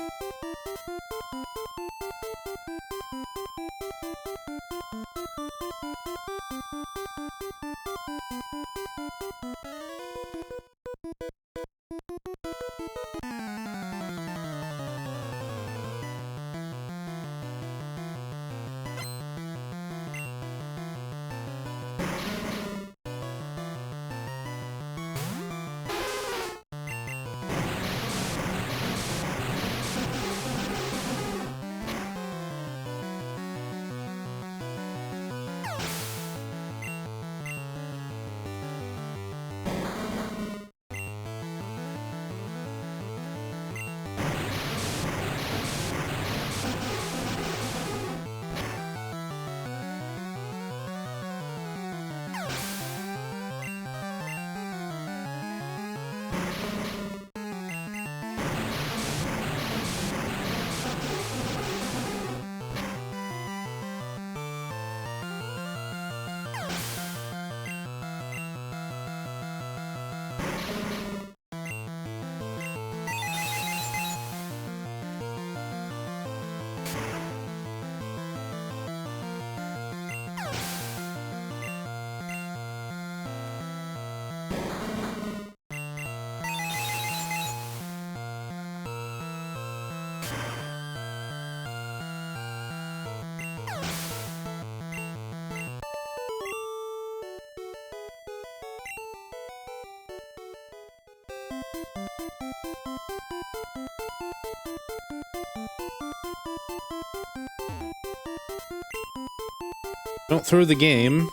Don't throw the game.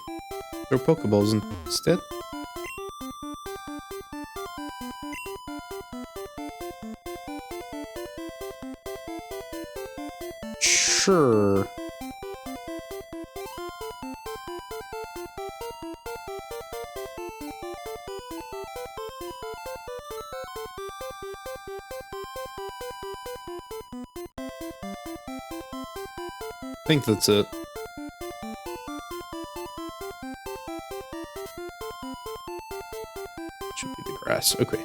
Throw Pokeballs instead. Sure. I think that's it. Should be the grass. Okay.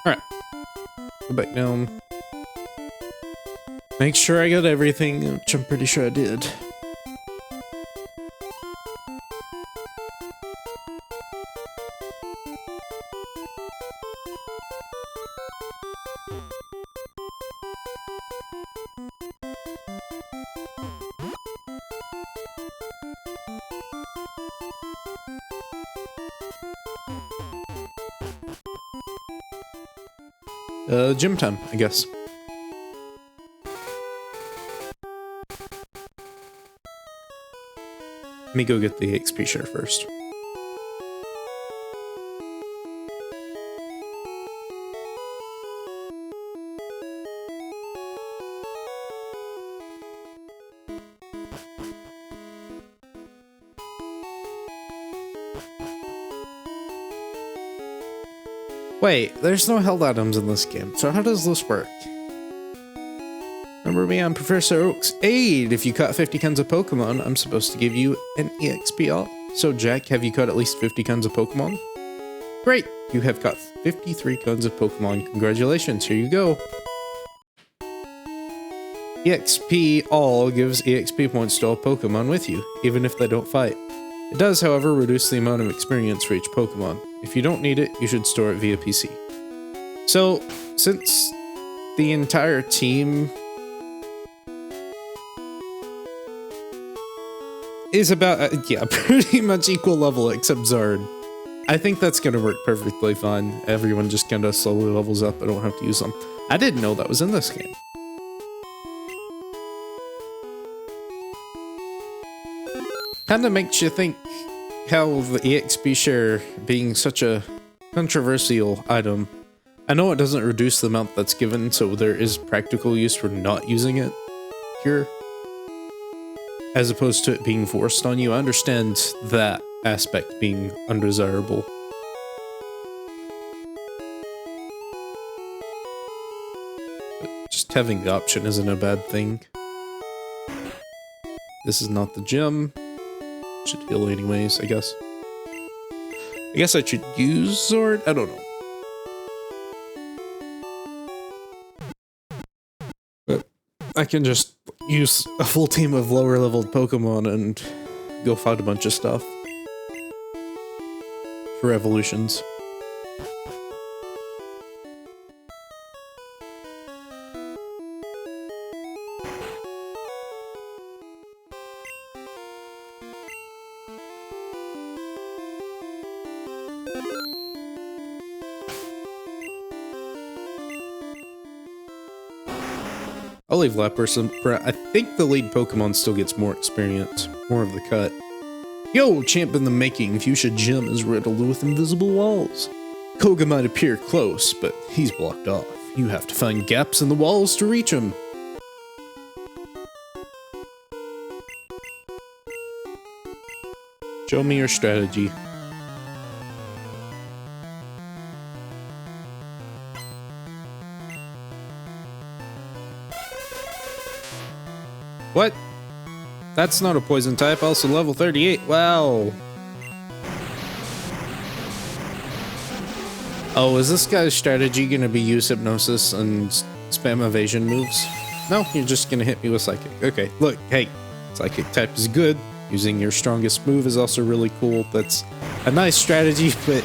Alright. Go back down. Make sure I got everything, which I'm pretty sure I did. Gym time, I guess. Let me go get the XP share first. Wait, there's no held items in this game, so how does this work? Remember me, I'm Professor Oak's aide. If you caught 50 kinds of Pokemon, I'm supposed to give you an EXP up. So Jack, have you caught at least 50 kinds of Pokemon? Great! You have caught 53 kinds of Pokemon. Congratulations, here you go. EXP all gives EXP points to all Pokemon with you, even if they don't fight. It does, however, reduce the amount of experience for each Pokemon. If you don't need it, you should store it via PC. So, since the entire team is about, yeah, pretty much equal level except Zard, I think that's gonna work perfectly fine. Everyone just kind of slowly levels up. I don't have to use them. I didn't know that was in this game. Kind of makes you think how the EXP share being such a controversial item. I know it doesn't reduce the amount that's given, so there is practical use for not using it here, as opposed to it being forced on you. I understand that aspect being undesirable. But just having the option isn't a bad thing. This is not the gym. Should heal anyways, I guess. I guess I should use Zord? I don't know. But I can just use a full team of lower leveled Pokemon and go fight a bunch of stuff. For evolutions. I'll leave Lapras. I think the lead Pokemon still gets more experience, more of the cut. Yo, champ in the making, Fuchsia Gym is riddled with invisible walls. Koga might appear close, but he's blocked off. You have to find gaps in the walls to reach him. Show me your strategy. What? That's not a poison type, also level 38. Wow. Oh, is this guy's strategy gonna be use hypnosis and spam evasion moves? No, you're just gonna hit me with psychic. Okay, look, hey, psychic type is good. Using your strongest move is also really cool. That's a nice strategy, but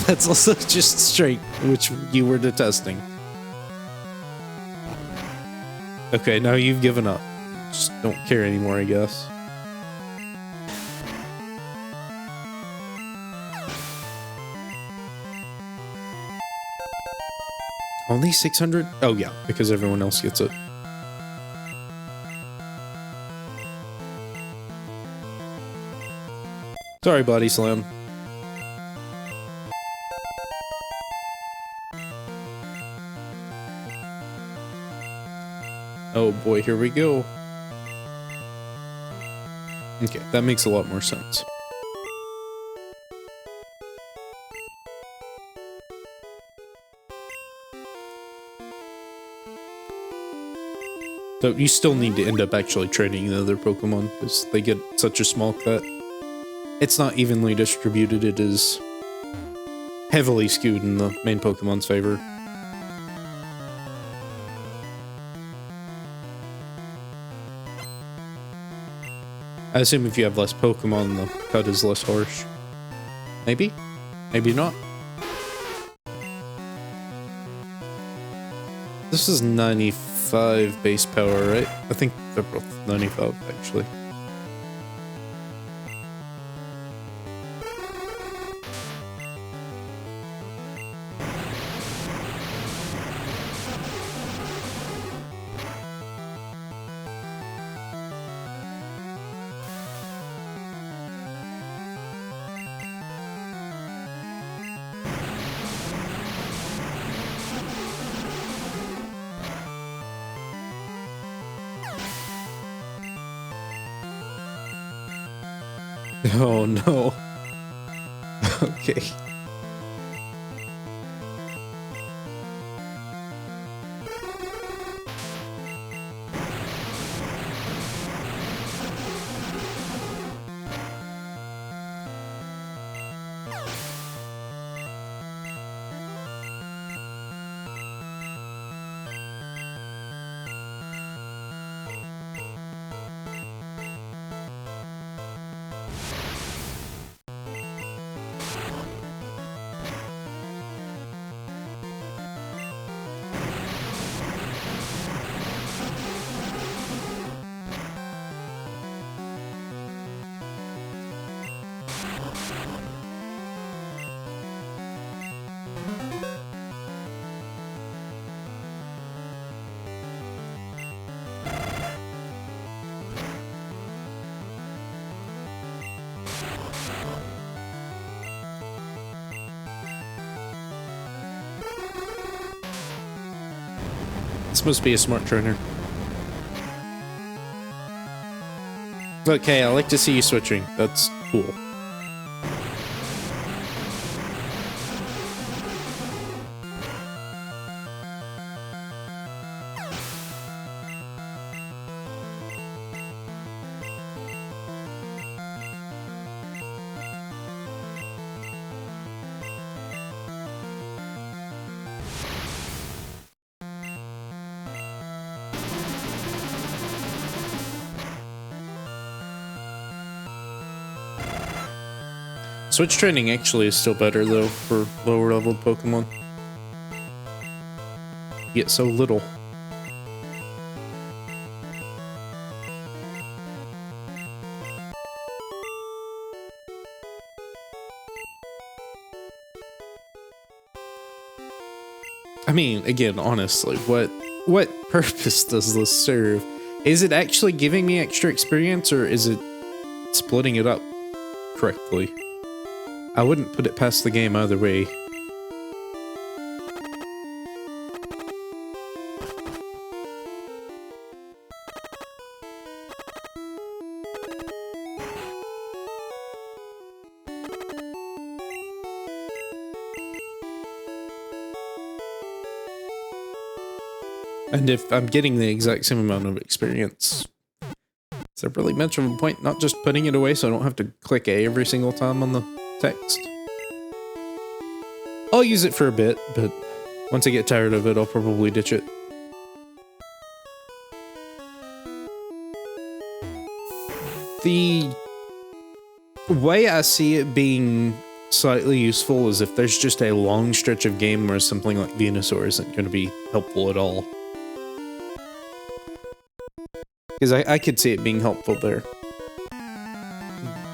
that's also just strength, which you were detesting. Okay, now you've given up. Just don't care anymore, I guess. Only 600? Oh yeah, because everyone else gets it. Sorry, Body Slam. Oh boy, here we go. Okay, that makes a lot more sense. So you still need to end up actually training the other Pokemon, because they get such a small cut. It's not evenly distributed, it is heavily skewed in the main Pokemon's favor. I assume if you have less Pokemon, the cut is less harsh. Maybe? Maybe not. This is 95 base power, right? I think they're both 95, actually. Oh no. Okay. This must be a smart trainer. Okay, I like to see you switching. That's cool. Switch training actually is still better though for lower leveled Pokemon. You get so little. I mean, again, honestly, what purpose does this serve? Is it actually giving me extra experience, or is it splitting it up correctly? I wouldn't put it past the game either way. And if I'm getting the exact same amount of experience, is there really much of a point not just putting it away so I don't have to click A every single time on the text? I'll use it for a bit, but once I get tired of it, I'll probably ditch it. The way I see it being slightly useful is if there's just a long stretch of game where something like Venusaur isn't going to be helpful at all. Because I could see it being helpful there.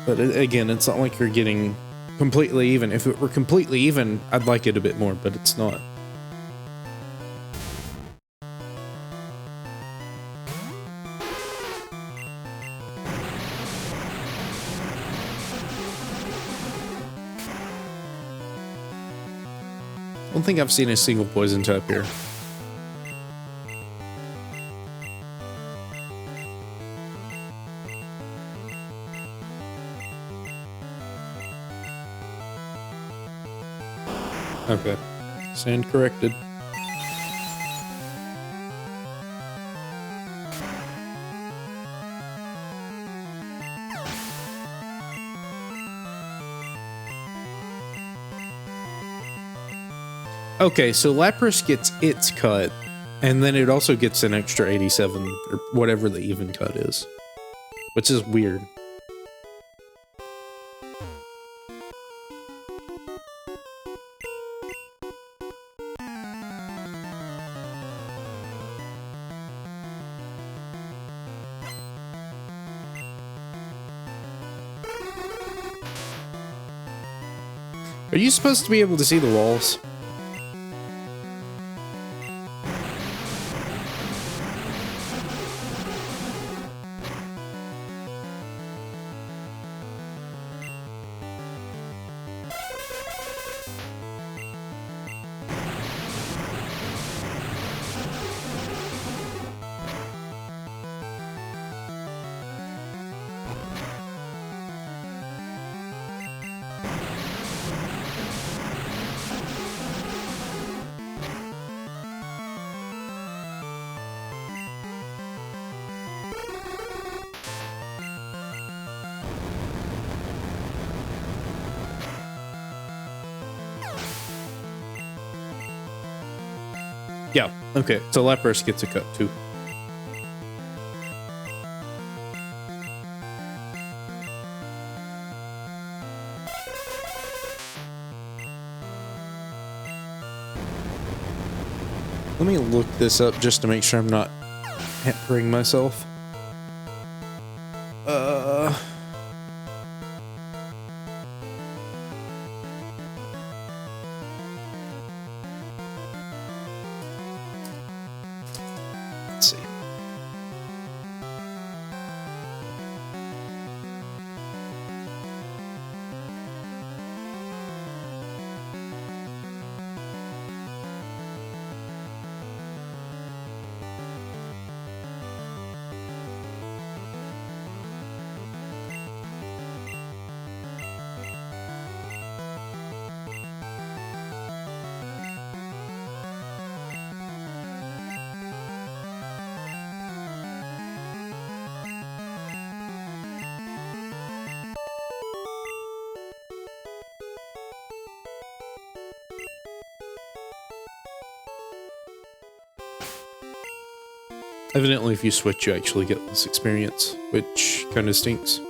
But again, it's not like you're getting completely even. If it were completely even, I'd like it a bit more, but it's not. I don't think I've seen a single poison type here. Okay. Stand corrected. Okay, so Lapras gets its cut, and then it also gets an extra 87, or whatever the even cut is. Which is weird. Are you supposed to be able to see the walls? Yeah, okay, so Lapras gets a cut too. Let me look this up just to make sure I'm not hampering myself. Let's see. Evidently, if you switch, you actually get less experience, which kind of stinks.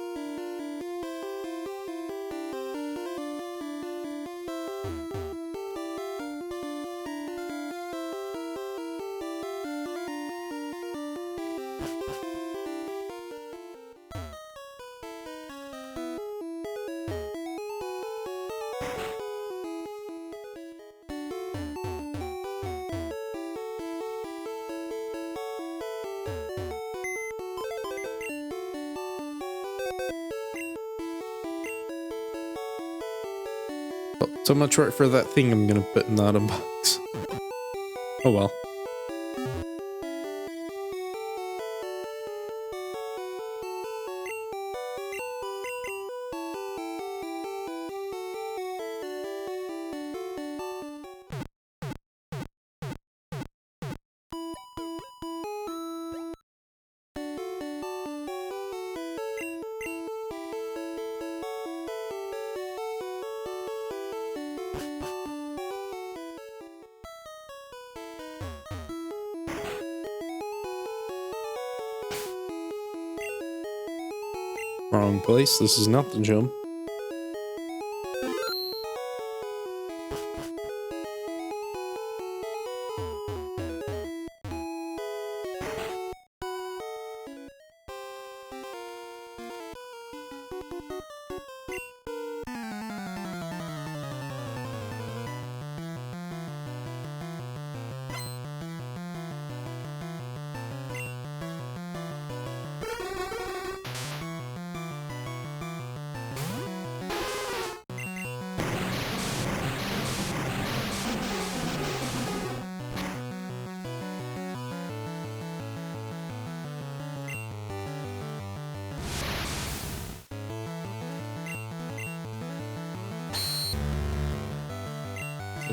So much work for that thing I'm gonna put in that box. Oh well. Wrong place. This is not the gym.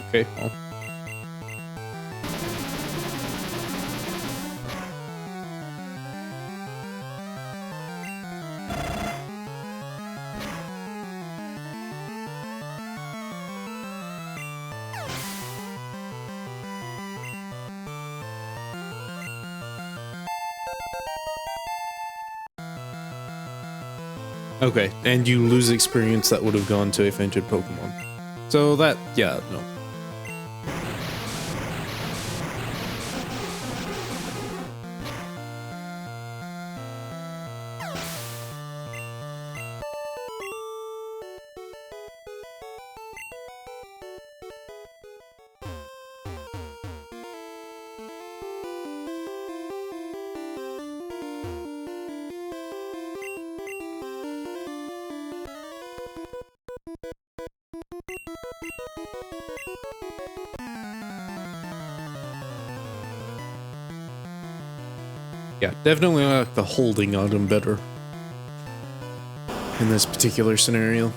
Okay, well. Okay, and you lose experience that would have gone to a fainted Pokemon. So that, yeah, no. Yeah, definitely like the holding item better in this particular scenario.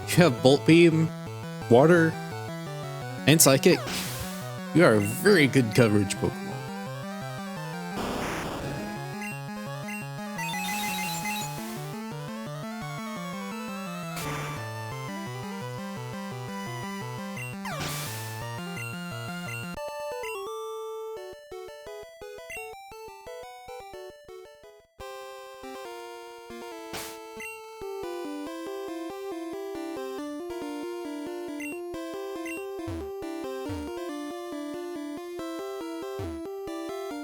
You have Bolt Beam, Water, and Psychic. You are a very good coverage Pokemon.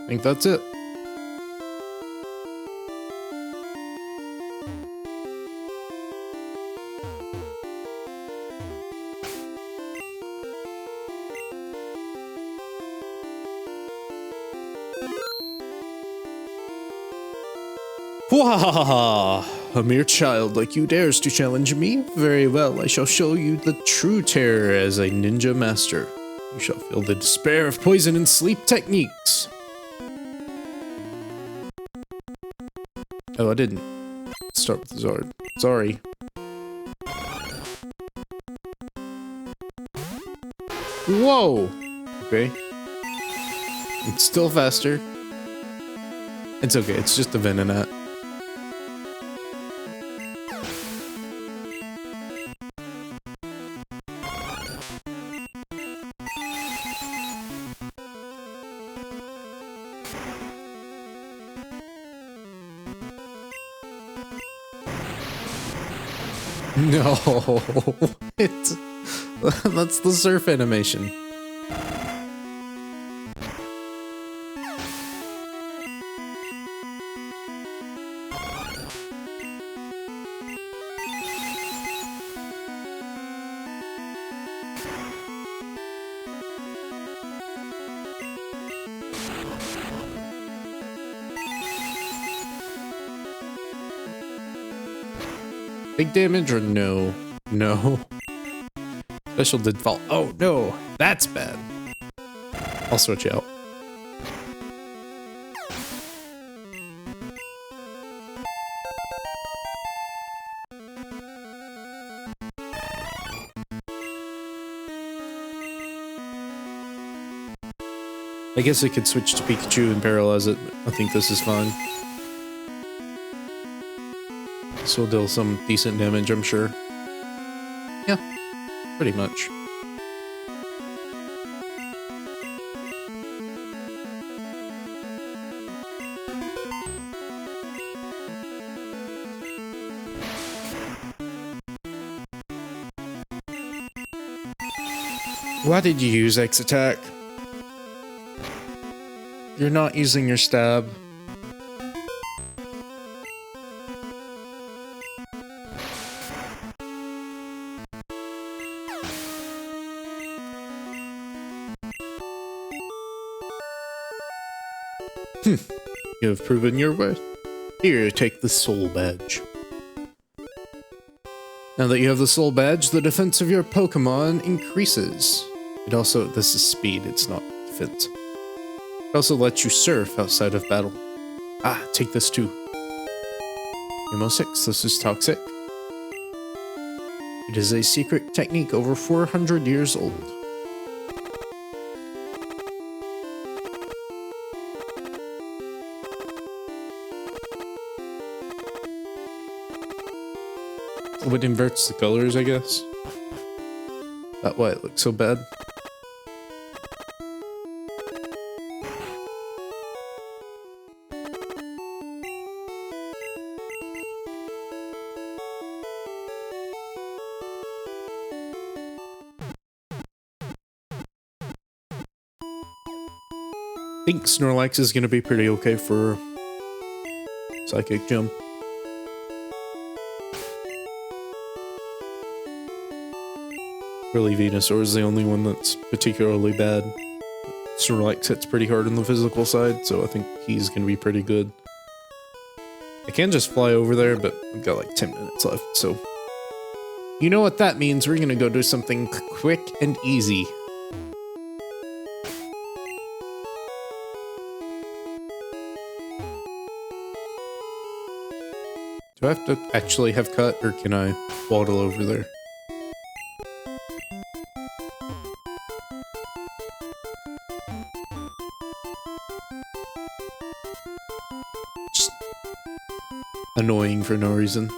I think that's it. Wahahaha! A mere child like you dares to challenge me? Very well, I shall show you the true terror as a ninja master. You shall feel the despair of poison and sleep techniques. Oh, I didn't start with the Zard. Sorry. Whoa! Okay. It's still faster. It's okay, it's just a Venonat. No, it's that's the surf animation. Big damage or no? No. Special did fall. Oh no, that's bad. I'll switch out. I guess I could switch to Pikachu and paralyze it. I think this is fine. This will deal some decent damage, I'm sure. Yeah, pretty much. Why did you use X attack? You're not using your stab. You have proven your worth. Here, take the soul badge. Now that you have the soul badge, the defense of your Pokémon increases. It also, this is speed, it's not defense. It also lets you surf outside of battle. Ah, take this too. Emo 6, this is toxic. It is a secret technique over 400 years old. It inverts the colors, I guess. That's why it looks so bad. I think Snorlax is going to be pretty okay for Psychic Gem. Really, Venusaur is the only one that's particularly bad. Snorlax hits pretty hard on the physical side, so I think he's going to be pretty good. I can just fly over there, but I've got like 10 minutes left, so... You know what that means, we're going to go do something quick and easy. Do I have to actually have cut, or can I waddle over there? Just annoying for no reason.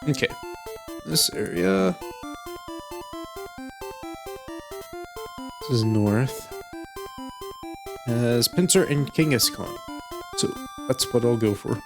Okay, this area. This is north. as Pinsir and Kangaskhan. So that's what I'll go for.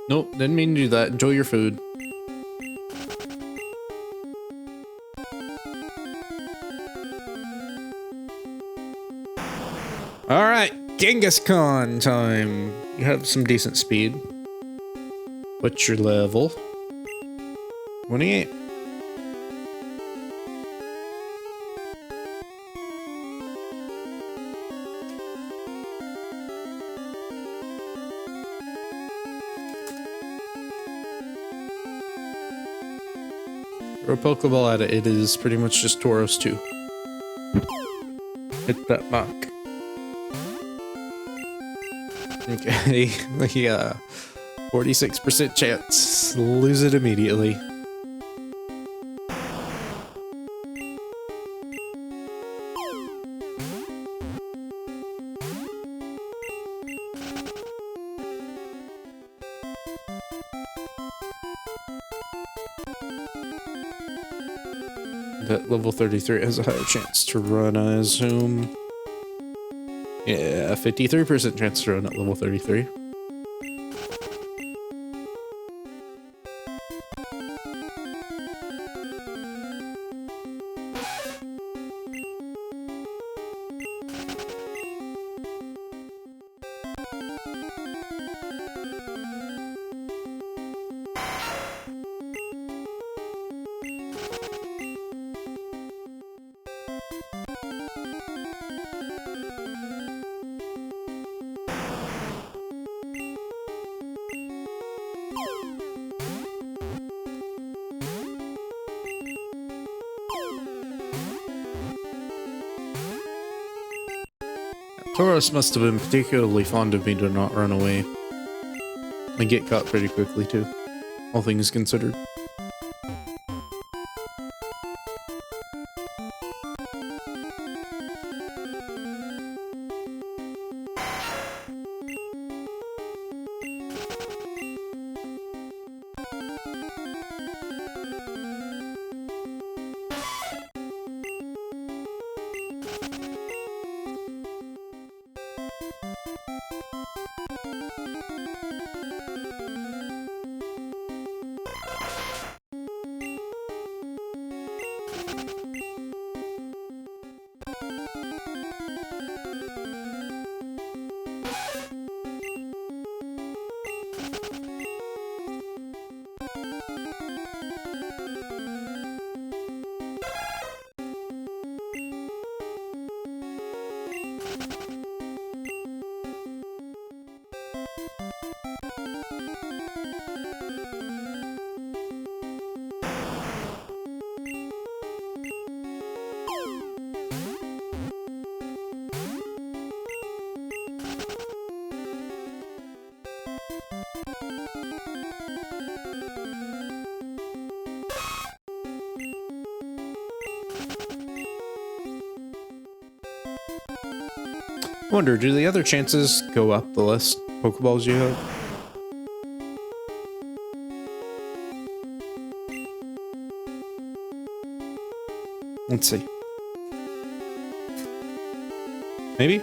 Nope, didn't mean to do that. Enjoy your food. Alright, Kangaskhan time. You have some decent speed. What's your level? 28. Throw a Pokeball at it, it is pretty much just Tauros 2. Hit that mark. Okay, yeah. 46% chance. Lose it immediately. That level 33 has a higher chance to run, I assume. Yeah, 53% chance to run at level 33. Tauros must have been particularly fond of me to not run away. I get caught pretty quickly too, all things considered. I wonder, do the other chances go up the less Pokeballs you have? Let's see. Maybe?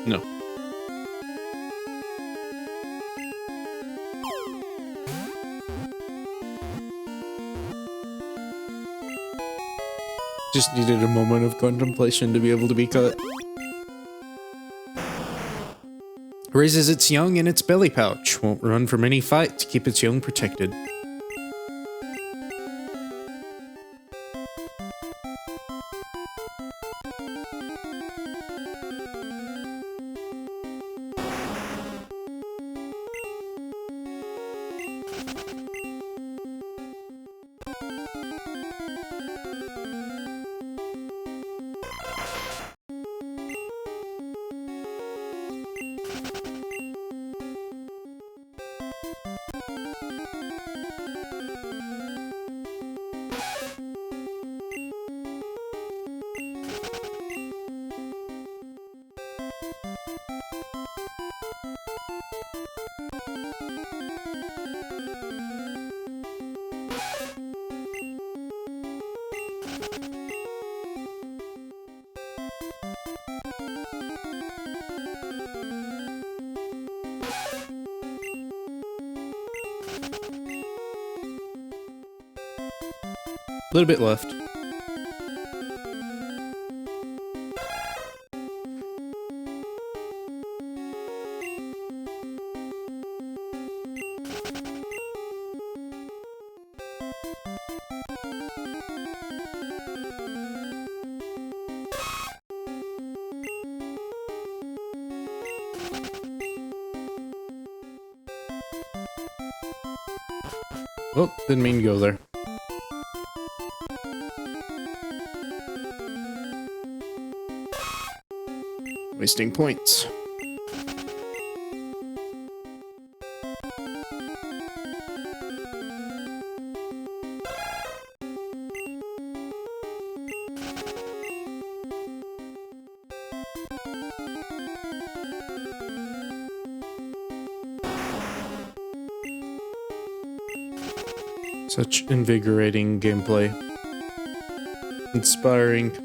No. Just needed a moment of contemplation to be able to be cut. Raises its young in its belly pouch. Won't run from any fight to keep its young protected. A little bit left. Oh, didn't mean to go there. Wasting points. Such invigorating gameplay. Inspiring.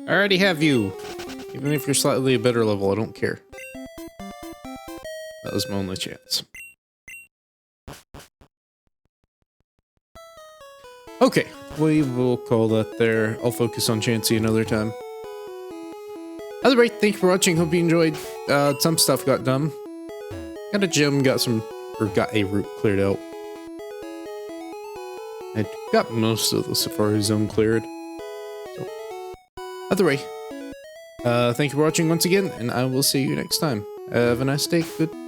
I already have you. Even if you're slightly a better level, I don't care. That was my only chance. Okay, we will call that there. I'll focus on Chansey another time. Either way, thank you for watching. Hope you enjoyed. Some stuff got done. Got a gem, got a route cleared out. I got most of the Safari Zone cleared. So, either way, thank you for watching once again, and I will see you next time. Have a nice day. Good.